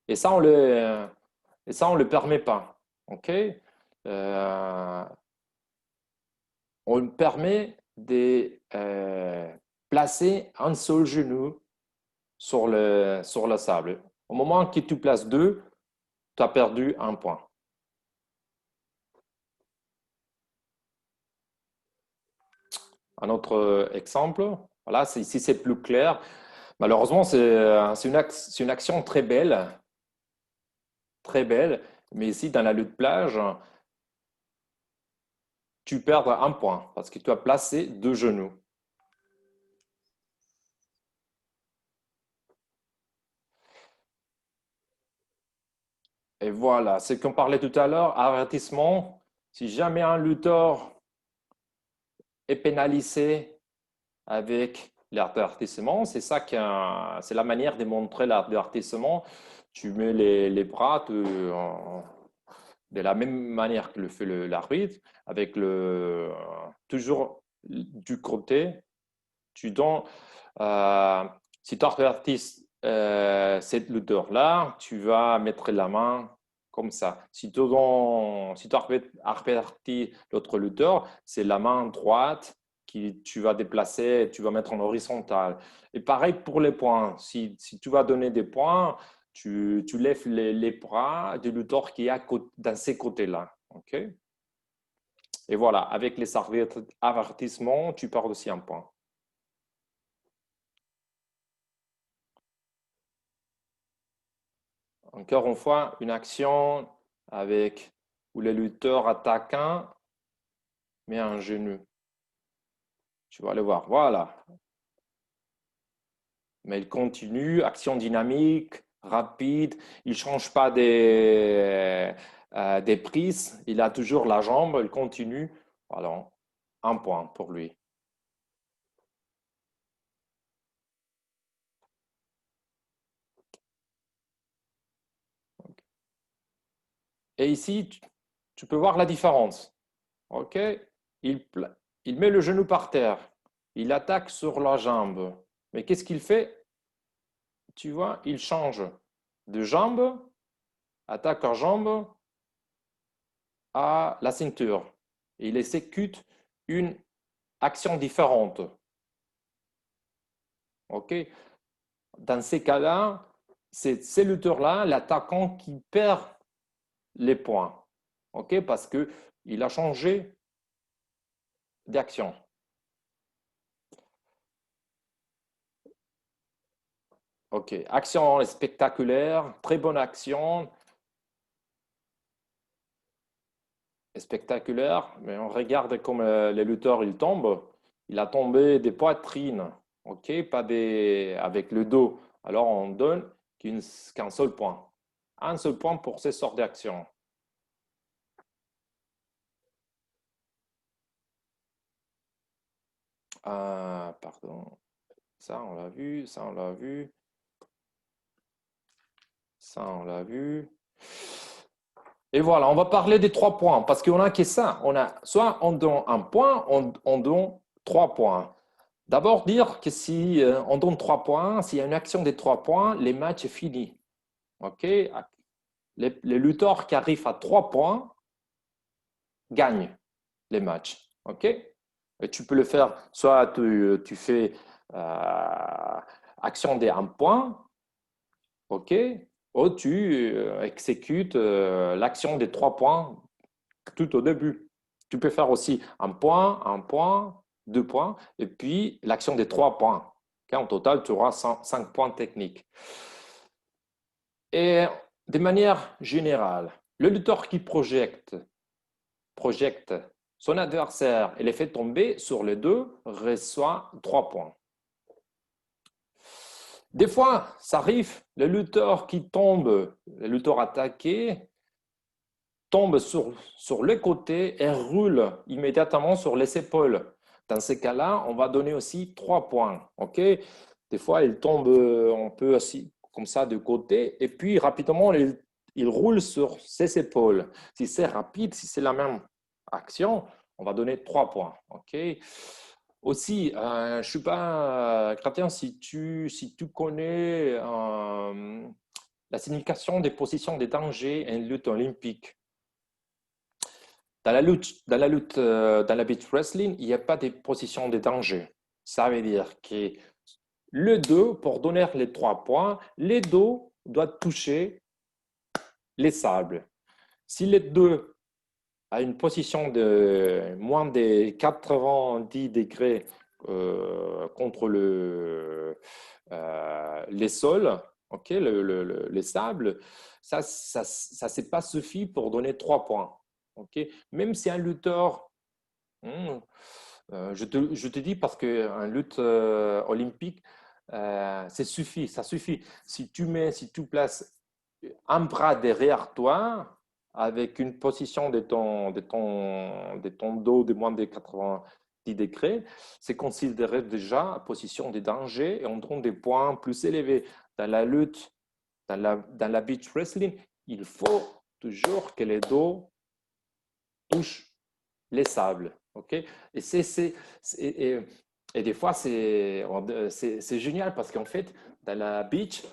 et ça, on le permet pas. OK? On permet de placer un seul genou sur le sable. Au moment que tu places deux, tu as perdu un point. Un autre exemple, voilà, ici c'est plus clair. Malheureusement, c'est une action très belle, mais ici dans la lutte plage, tu perds un point parce que tu as placé deux genoux. Et voilà, c'est qu'on parlait tout à l'heure, avertissement. Si jamais un lutteur est pénalisé avec l'avertissement, c'est c'est la manière de montrer l'avertissement. Tu mets les bras de la même manière que le fait l'arbitre, avec toujours du côté. Tu donnes, si tu avertis cette lutteur-là, tu vas mettre la main comme ça. Si tu avertis l'autre lutteur, c'est la main droite que tu vas déplacer, tu vas mettre en horizontal. Et pareil pour les points. Si tu vas donner des points, tu lèves les bras du lutteur qui est dans ces côtés-là. OK? Et voilà, avec les avertissements, tu perds aussi un point. Encore une fois, une action où le lutteur attaquant met un genou. Tu vas le voir, voilà. Mais il continue, action dynamique, rapide. Il ne change pas des prises. Il a toujours la jambe, il continue. Voilà, un point pour lui. Et ici, tu peux voir la différence. OK? Il met le genou par terre. Il attaque sur la jambe. Mais qu'est-ce qu'il fait? Tu vois, il change de jambe, attaque en jambe, à la ceinture. Et il exécute une action différente. OK? Dans ces cas-là, c'est ce lutteur-là, l'attaquant, qui perd les points. OK? Parce qu'il a changé d'action. OK. Action spectaculaire, très bonne action. Spectaculaire, mais on regarde comme les lutteurs ils tombent. Il a tombé des poitrines, ok, pas avec le dos. Alors on donne qu'un seul point, un seul point pour ces sortes d'actions. Pardon, ça on l'a vu, ça on l'a vu, ça on l'a vu. Et voilà, on va parler des 3 points parce qu'on a que ça. On a soit on donne un point, on donne 3 points. D'abord, dire que si on donne 3 points, s'il y a une action des 3 points, les matchs est fini. OK? Les lutteurs qui arrivent à 3 points gagnent les matchs. OK? Et tu peux le faire, soit tu fais action des 1 point, OK? Ou tu exécutes l'action des 3 points tout au début. Tu peux faire aussi 1 point, 2 points, et puis l'action des 3 points. En total, tu auras 5 points techniques. Et de manière générale, le lutteur qui projette son adversaire et les fait tomber sur les deux reçoit 3 points. Des fois, ça arrive, le lutteur qui tombe, le lutteur attaqué, tombe sur le côté et roule immédiatement sur les épaules. Dans ces cas-là, on va donner aussi 3 points. OK? Des fois, il tombe un peu assis comme ça de côté et puis rapidement, il roule sur ses épaules. Si c'est rapide, si c'est la même action, on va donner 3 points. OK? Aussi, je ne suis pas chrétien si tu connais la signification des positions de danger en lutte olympique. Dans la beach wrestling, il n'y a pas de position de danger. Ça veut dire que le dos, pour donner les 3 points, les dos doivent toucher les sables. Si les deux a une position de moins de 90 degrés contre les sols, ok, les sables, c'est pas suffit pour donner 3 points. Okay? Même si un lutteur, je te dis parce qu'un lutte olympique, ça suffit. Si tu places un bras derrière toi, avec une position de ton dos de moins de 90 degrés, c'est considéré déjà position de danger et on donne des points plus élevés. Dans la lutte, dans la beach wrestling, il faut toujours que les dos touchent les sables. Okay? Et des fois, c'est génial parce qu'en fait, dans la beach,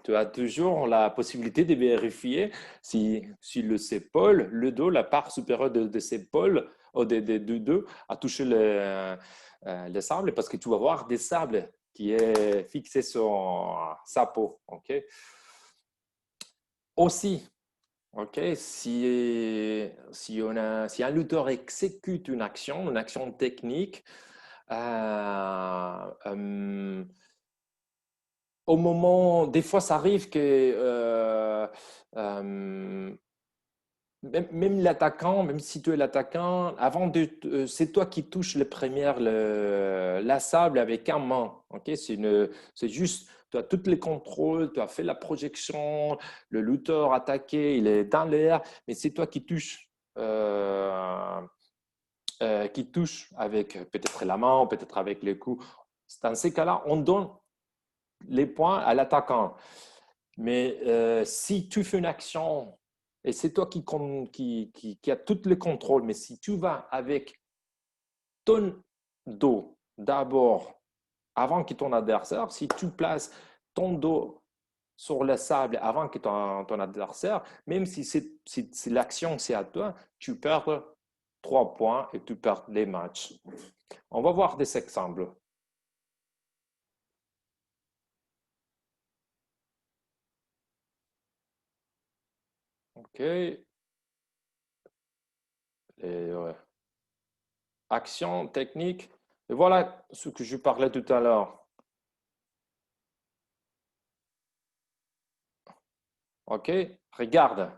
tu as toujours la possibilité de vérifier si le dos, la part supérieure de ses épaules, ou du dos, a touché le sable parce que tu vas voir des sables qui est fixé sur sa peau. Okay? Aussi, OK, si un lutteur exécute une action technique, au moment, des fois, ça arrive que même l'attaquant, même si tu es l'attaquant, c'est toi qui touches le premier la sable avec un main. Ok, c'est juste, tu as tous les contrôles, tu as fait la projection, le lutteur attaqué, il est dans l'air, mais c'est toi qui touche avec peut-être la main, peut-être avec les coups. Dans ces cas-là, on donne les points à l'attaquant. Mais si tu fais une action et c'est toi qui a tout le contrôle, mais si tu vas avec ton dos d'abord avant que ton adversaire, si tu places ton dos sur le sable avant que ton adversaire, même si l'action c'est à toi, tu perds 3 points et tu perds les matchs. On va voir des exemples. OK. Et, ouais. Action, technique. Et voilà ce que je parlais tout à l'heure. OK. Regarde.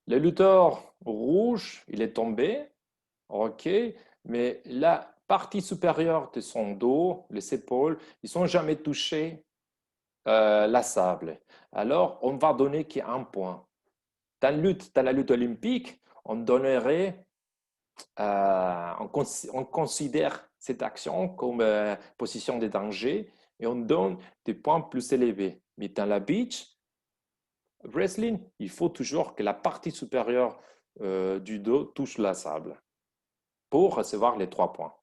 Le lutteur rouge, il est tombé. OK. Mais la partie supérieure de son dos, les épaules, ils sont jamais touchés la sable. Alors, on va donner qu'un point. Dans la lutte olympique, on donnerait, on considère cette action comme position de danger et on donne des points plus élevés. Mais dans la beach wrestling, il faut toujours que la partie supérieure du dos touche la sable pour recevoir les 3 points.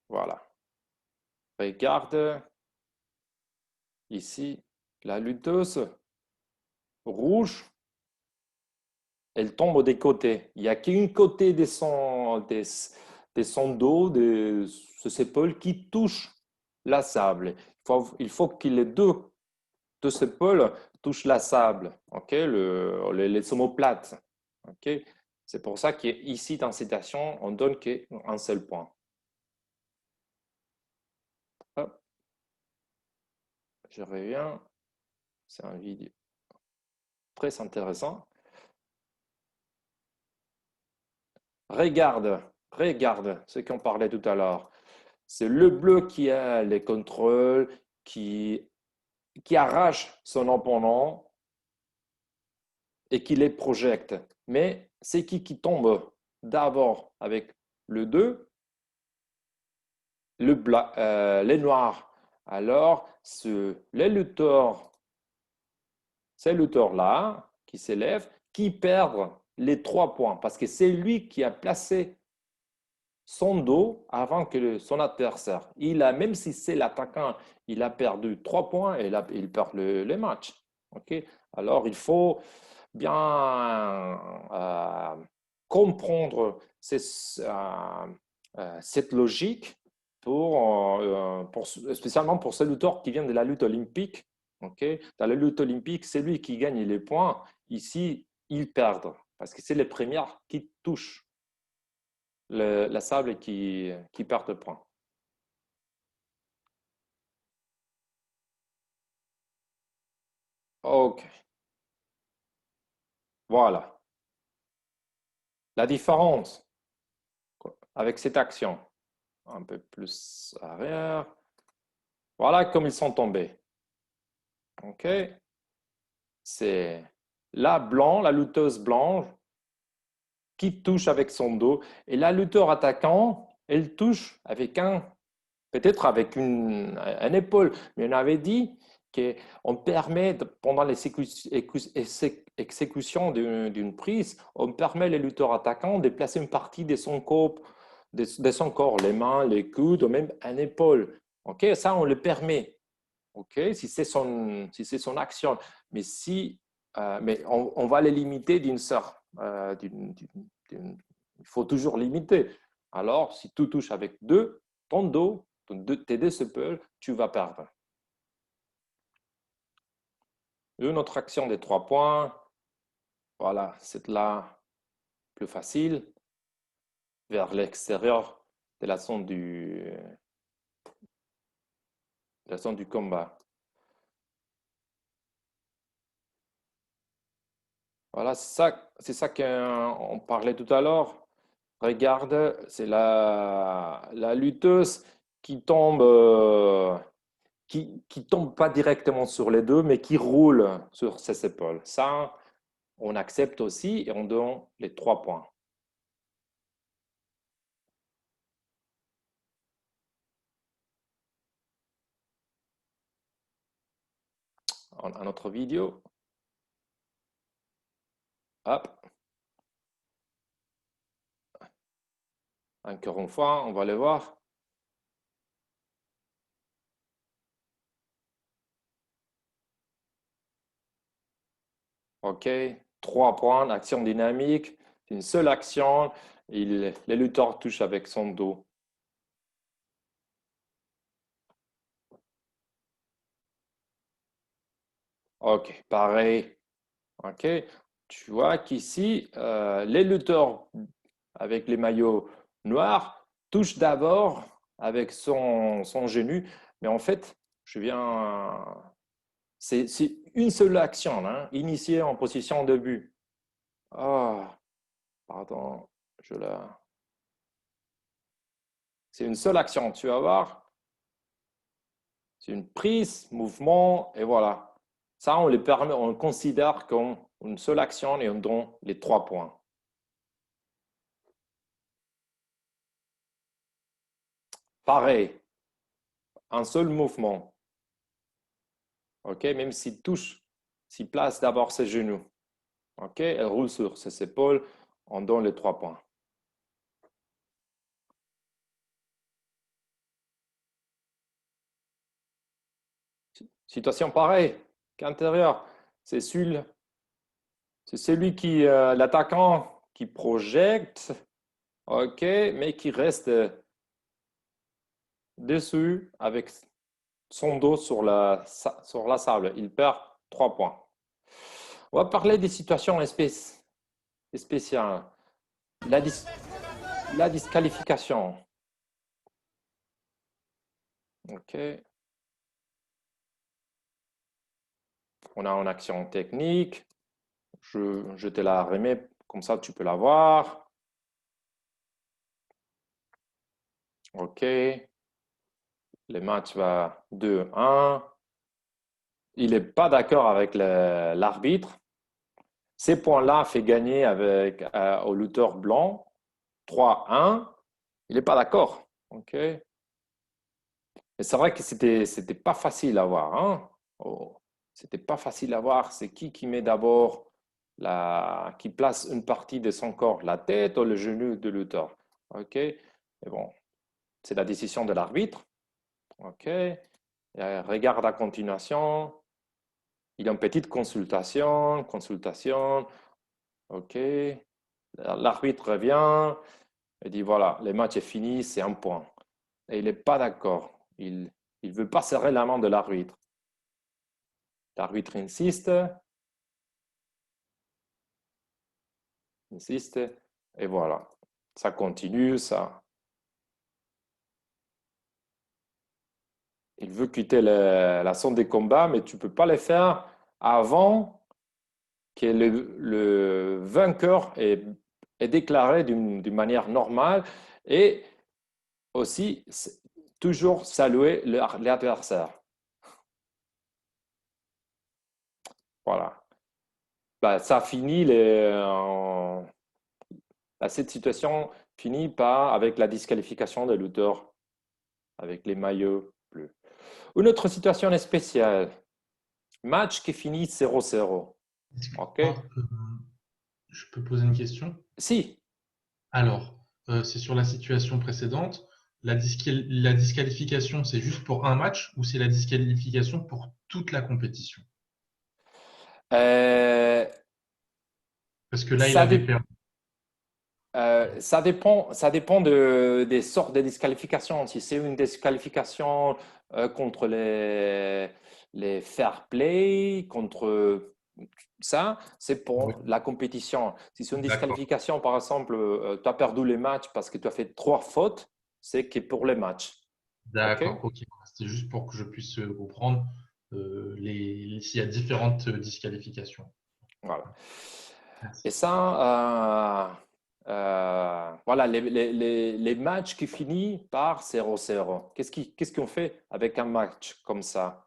Voilà. Regarde ici la lutteuse rouge, elle tombe des côtés. Il n'y a qu'un côté de son dos, de ses épaules qui touche la sable. Il faut que les deux épaules touchent la sable, okay? Les omoplates. Okay? C'est pour ça qu'ici, dans cette action, on donne qu'un seul point. Hop. Je reviens. C'est un vidéo très intéressant. Regarde ce qu'on parlait tout à l'heure. C'est le bleu qui a les contrôles, qui qui arrache son opponent et qui les projette. Mais c'est qui tombe d'abord avec le 2, les noirs. Alors, les lutteurs, ces lutteurs-là qui s'élèvent, qui perdent les 3 points parce que c'est lui qui a placé son dos avant que son adversaire. Même si c'est l'attaquant, il a perdu 3 points et il perd le match. Okay? Alors, il faut bien comprendre cette logique spécialement pour ces lutteurs qui viennent de la lutte olympique. Okay? Dans la lutte olympique, c'est lui qui gagne les points. Ici, ils perdent parce que c'est les premières qui touchent la sable qui perd le point. OK. Voilà. La différence avec cette action, un peu plus arrière. Voilà comme ils sont tombés. OK. C'est la lutteuse blanche qui touche avec son dos et la lutteur attaquant, elle touche avec peut-être avec un épaule, mais on avait dit qu'on permet, pendant l'exécution d'une prise, on permet les lutteurs attaquants de placer une partie de son corps, les mains, les coudes, ou même un épaule. OK, ça, on le permet. OK, si c'est son action. Mais mais on va les limiter d'une sorte. Il faut toujours limiter. Alors, si tu touches avec ton dos, tes deux épaules, tu vas perdre. Une autre action des 3 points. Voilà, c'est là plus facile. Vers l'extérieur de la zone du combat. Voilà, c'est ça qu'on parlait tout à l'heure. Regarde, c'est la lutteuse qui tombe, qui tombe pas directement sur les deux, mais qui roule sur ses épaules. Ça, on accepte aussi et on donne les 3 points. Un autre vidéo. Hop. Encore une fois, on va le voir. OK. 3 points, action dynamique. C'est une seule action. Les lutteurs touchent avec son dos. OK, pareil. OK. Tu vois qu'ici, les lutteurs avec les maillots noirs touchent d'abord avec son genou. Mais en fait, c'est une seule action, hein, initiée en position de but. Ah, pardon, c'est une seule action, tu vas voir. C'est une prise, mouvement, et voilà. Ça, on le considère comme une seule action et on donne les 3 points. Pareil, un seul mouvement. OK, même s'il touche, s'il place d'abord ses genoux. OK, elle roule sur ses épaules, on donne les 3 points. Situation pareille qu'intérieur. C'est celui l'attaquant qui projette, OK, mais qui reste dessus avec son dos sur la sable. Il perd 3 points. On va parler des situations spéciales. La, la disqualification. OK. On a une action technique. Je te la remets, comme ça tu peux la voir. OK. Le match va 2-1. il n'est pas d'accord avec l'arbitre. Ces points-là fait gagner au lutteur blanc 3-1. Il n'est pas d'accord. OK? Mais c'est vrai que c'était pas facile à voir. Hein? Oh, c'était pas facile à voir. C'est qui met d'abord qui place une partie de son corps, la tête ou le genou de lutteur. OK? Mais bon, c'est la décision de l'arbitre. OK? Regarde la continuation. Il y a une petite consultation. OK? L'arbitre revient et dit voilà, le match est fini, c'est un point. Et il n'est pas d'accord. Il ne veut pas serrer la main de l'arbitre. L'arbitre insiste, et voilà. Ça continue, ça. Il veut quitter la zone des combats, mais tu ne peux pas le faire avant que le vainqueur est déclaré d'une manière normale et aussi toujours saluer l'adversaire. Voilà. Bah, ça finit cette situation finit avec la disqualification de l'auteur avec les maillots bleus. Une autre situation est spéciale. Match qui finit 0-0. OK? Je peux poser une question? Si. Alors, c'est sur la situation précédente. La disqualification, c'est juste pour un match ou c'est la disqualification pour toute la compétition? Euh, Parce que là, il ça, avait dé- perdu. ça dépend des sortes de disqualifications. Si c'est une disqualification contre les fair play, contre ça, c'est Oui, pour la compétition. Si c'est une d'accord. disqualification, par exemple, tu as perdu les matchs parce que tu as fait 3 fautes, c'est que pour les matchs. OK? D'accord, ok. C'était juste pour que je puisse comprendre s'il y a différentes disqualifications. Voilà. Merci. Et ça, voilà, les matchs qui finissent par 0-0. Qu'est-ce qu'on fait avec un match comme ça?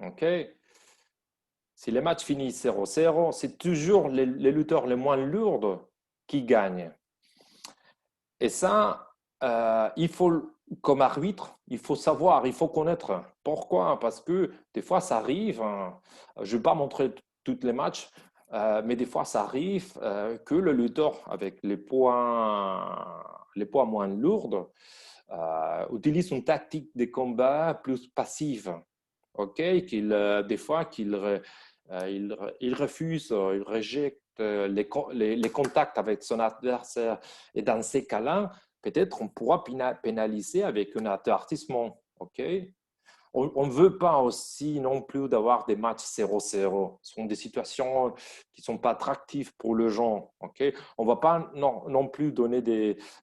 OK? Si les matchs finissent 0-0, c'est toujours les lutteurs les moins lourds qui gagnent. Et ça, il faut, comme arbitre, il faut savoir, il faut connaître. Pourquoi? Parce que des fois, ça arrive, hein, je ne vais pas montrer tous les matchs, mais des fois, ça arrive que le lutteur avec les poids moins lourds utilise une tactique de combat plus passive. OK? Des fois, il refuse, il rejette les contacts avec son adversaire. Et dans ces cas-là, peut-être on pourra pénaliser avec un avertissement. OK? On ne veut pas aussi non plus d'avoir des matchs 0-0. Ce sont des situations qui ne sont pas attractives pour le gens. OK? On ne va pas non plus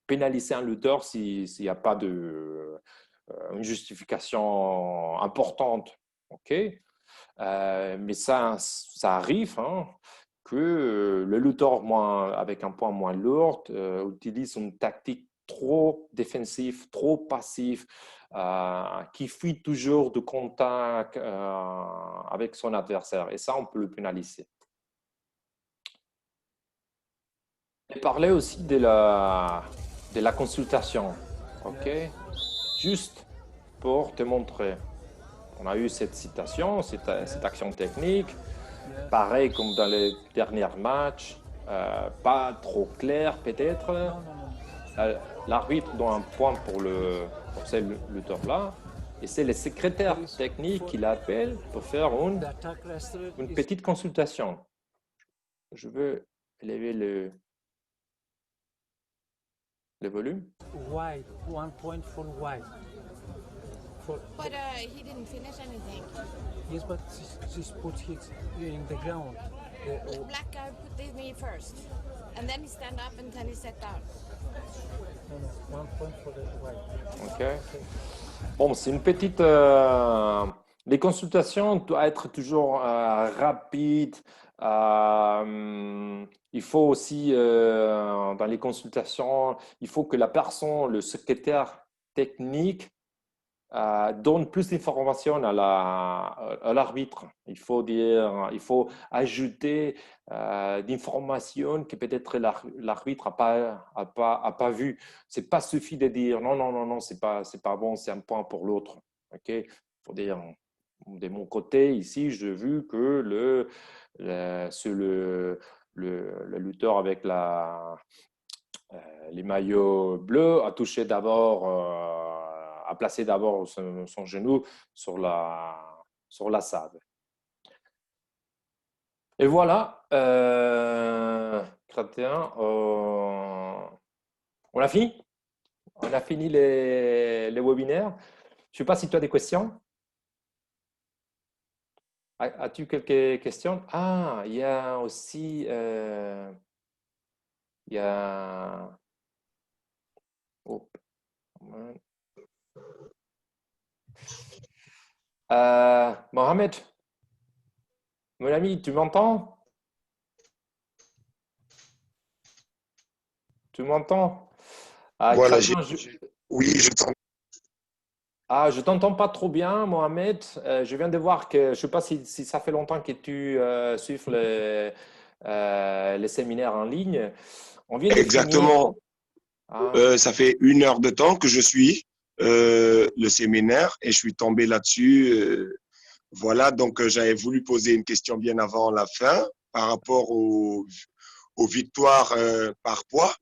pénaliser un lutteur s'il n'y a pas une justification importante. OK? Mais ça arrive hein, que le lutteur avec un poids moins lourd utilise une tactique trop défensive, trop passive, qui fuit toujours de contact avec son adversaire. Et ça, on peut le pénaliser. Et parler aussi de la consultation. OK? Juste pour te montrer. On a eu cette citation, cette action technique, pareil comme dans les derniers matchs, pas trop clair peut-être. L'arbitre donne un point pour ce lutteur-là, et c'est le secrétaire technique qui l'appelle pour faire une petite consultation. Je veux élever le volume. Wide, 1 point for wide. But he didn't finish anything. Yes, but she's put his in the ground. The black guy put his knee first, and then he stand up, and then he sat down. No, 1 point for the wide. OK. Bon, c'est une petite. Les consultations doivent être toujours rapides. Il faut aussi, dans les consultations, il faut que la personne, le secrétaire technique, donne plus d'informations à l'arbitre. Il faut ajouter d'informations que peut-être l'arbitre a pas vu. C'est pas suffit de dire non, non, non, non, c'est pas bon, c'est un point pour l'autre. Ok, faut dire de mon côté ici, j'ai vu que le lutteur avec les maillots bleus a touché d'abord, a placé d'abord son genou sur la sable. Et voilà, Chrétien, on a fini. On a fini les webinaires. Je ne sais pas si tu as des questions. As-tu quelques questions? Ah, il y a aussi, il y a, oh, Mohamed, mon ami, tu m'entends? Tu m'entends? Voilà, Chrétien, oui, je t'entends. je t'entends pas trop bien, Mohamed. Je viens de voir que, je ne sais pas si ça fait longtemps que tu suives les séminaires en ligne. On vient de finir. Exactement. Ça fait 1 heure de temps que je suis le séminaire et je suis tombé là-dessus. Voilà, donc j'avais voulu poser une question bien avant la fin par rapport aux victoires par poids,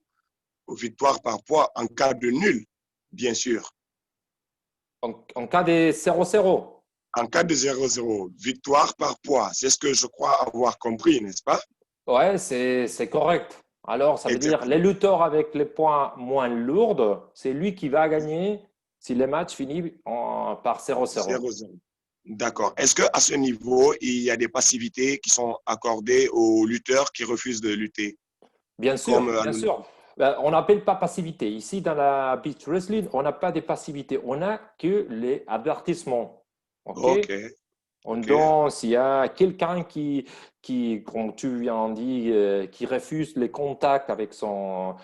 en cas de nul, bien sûr. En cas de 0-0. En cas de 0-0, victoire par poids, c'est ce que je crois avoir compris, n'est-ce pas? Ouais, c'est correct. Alors, ça veut dire Exactement. les lutteurs avec les points moins lourds, c'est lui qui va gagner si le match finit par 0-0. 0-0. D'accord. Est-ce qu'à ce niveau, il y a des passivités qui sont accordées aux lutteurs qui refusent de lutter? Bien sûr, Comme bien sûr. On n'appelle pas passivité. Ici, dans la beach wrestling, on n'a pas de passivité. On n'a que les avertissements. OK? Donc, s'il y a quelqu'un comme tu viens de dire, qui refuse les contacts avec son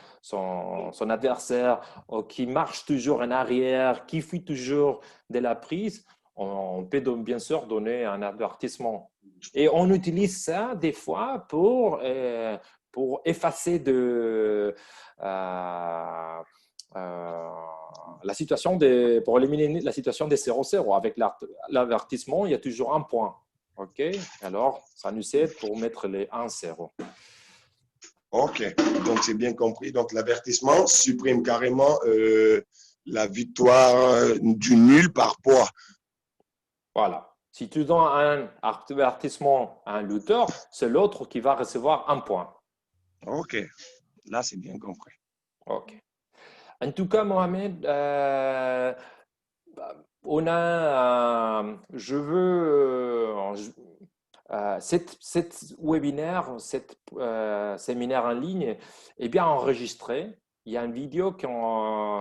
adversaire, ou qui marche toujours en arrière, qui fuit toujours de la prise, on peut bien sûr donner un avertissement. Et on utilise ça des fois pour effacer la situation pour éliminer la situation des 0-0. Avec l'avertissement, il y a toujours un point. OK? Alors, ça nous aide pour mettre les 1-0. OK. Donc, c'est bien compris. Donc, l'avertissement supprime carrément la victoire du nul par poids. Voilà. Si tu donnes un avertissement à un lutteur, c'est l'autre qui va recevoir un point. OK. Là, c'est bien compris. OK. En tout cas, Mohamed, je veux, cette webinaire, cette séminaire en ligne est bien enregistré. Il y a une vidéo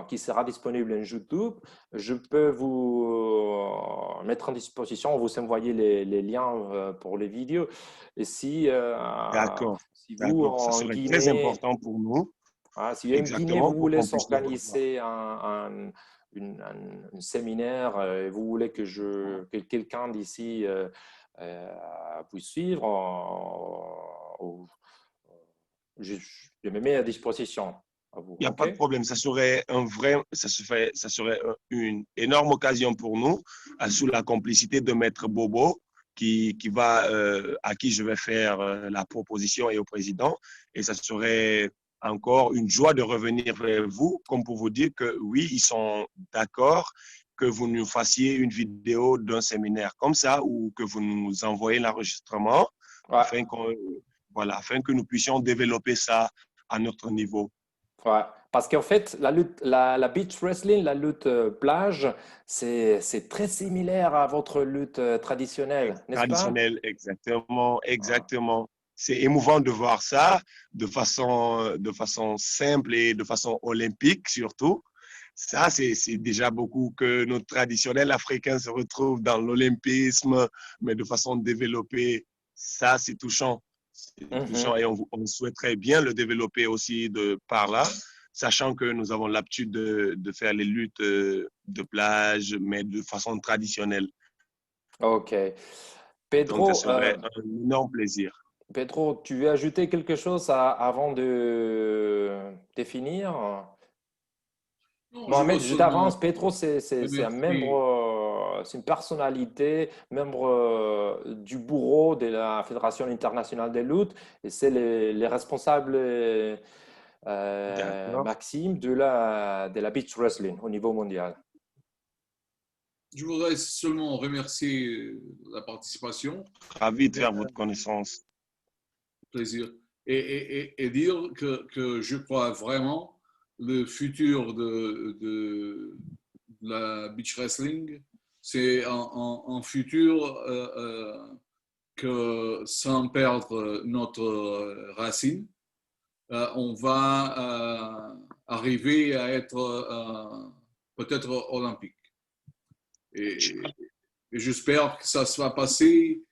qui sera disponible sur YouTube. Je peux vous mettre en disposition, vous envoyer les liens pour les vidéos. Et D'accord. si vous, D'accord. Ça en serait très Guinée, important pour nous. si en Guinée, Exactement, vous pour voulez qu'on puisse le voir. s'organiser un séminaire et vous voulez que quelqu'un d'ici puisse suivre, je me mets à disposition à vous. Il n'y a pas de problème. Ça serait une énorme occasion pour nous, sous la complicité de Maître Bobo, à qui je vais faire la proposition et au président. Et ça serait encore une joie de revenir vers vous, comme pour vous dire que oui, ils sont d'accord que vous nous fassiez une vidéo d'un séminaire comme ça ou que vous nous envoyez l'enregistrement afin que nous puissions développer ça à notre niveau. Ouais. Parce qu'en fait, la beach wrestling, la lutte plage, c'est très similaire à votre lutte traditionnelle, n'est-ce pas? Traditionnelle, exactement, exactement. C'est émouvant de voir ça de façon simple et de façon olympique surtout. Ça, c'est déjà beaucoup que nos traditionnels africains se retrouvent dans l'olympisme, mais de façon développée. Ça, c'est touchant. C'est touchant et on souhaiterait bien le développer aussi par là. sachant que nous avons l'habitude de faire les luttes de plage, mais de façon traditionnelle. Ok. Donc, Pedro, ce serait un énorme plaisir. Pedro, tu veux ajouter quelque chose avant de finir? Non, Mohamed, veux je seulement t'avance. Pedro, c'est un remercier. membre, c'est une personnalité, membre du bureau de la Fédération internationale de lutte, et c'est les responsables D'accord. Maxime de la beach wrestling au niveau mondial. Je voudrais seulement remercier la participation, Ravi de faire votre connaissance. plaisir, et dire que je crois vraiment le futur de la beach wrestling, c'est un futur que sans perdre notre racine, on va arriver à être peut-être olympique. Et j'espère que ça se va passer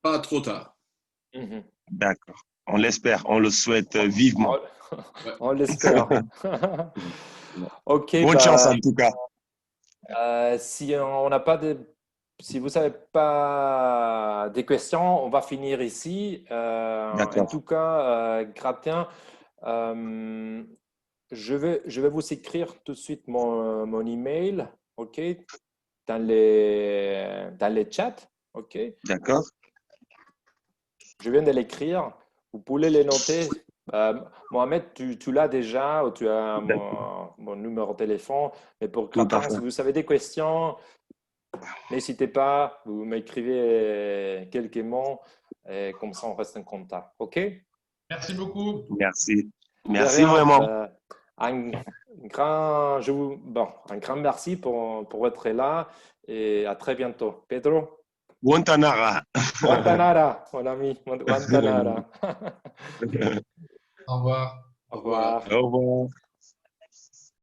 pas trop tard. Mhm. D'accord. On l'espère, on le souhaite vivement. On l'espère. Ok, Bonne chance en tout cas. si on n'a pas si vous n'avez pas des questions, on va finir ici. En D'accord. tout cas, Gratien, je vais vous écrire tout de suite mon email, ok, dans les chats, ok. D'accord. Je viens de l'écrire. Vous pouvez les noter. Mohamed, tu l'as déjà ou tu as mon numéro de téléphone. Mais pour Tout à Gratien, fait. si vous avez des questions, n'hésitez pas. Vous m'écrivez quelques mots. Et comme ça, on reste en contact. OK? Merci beaucoup. Merci. De Merci rien. vraiment. Un grand merci pour être là et à très bientôt. Pedro? Guantanara. Guantanara, mon ami. Guantanara. Au revoir. Au revoir. Au revoir.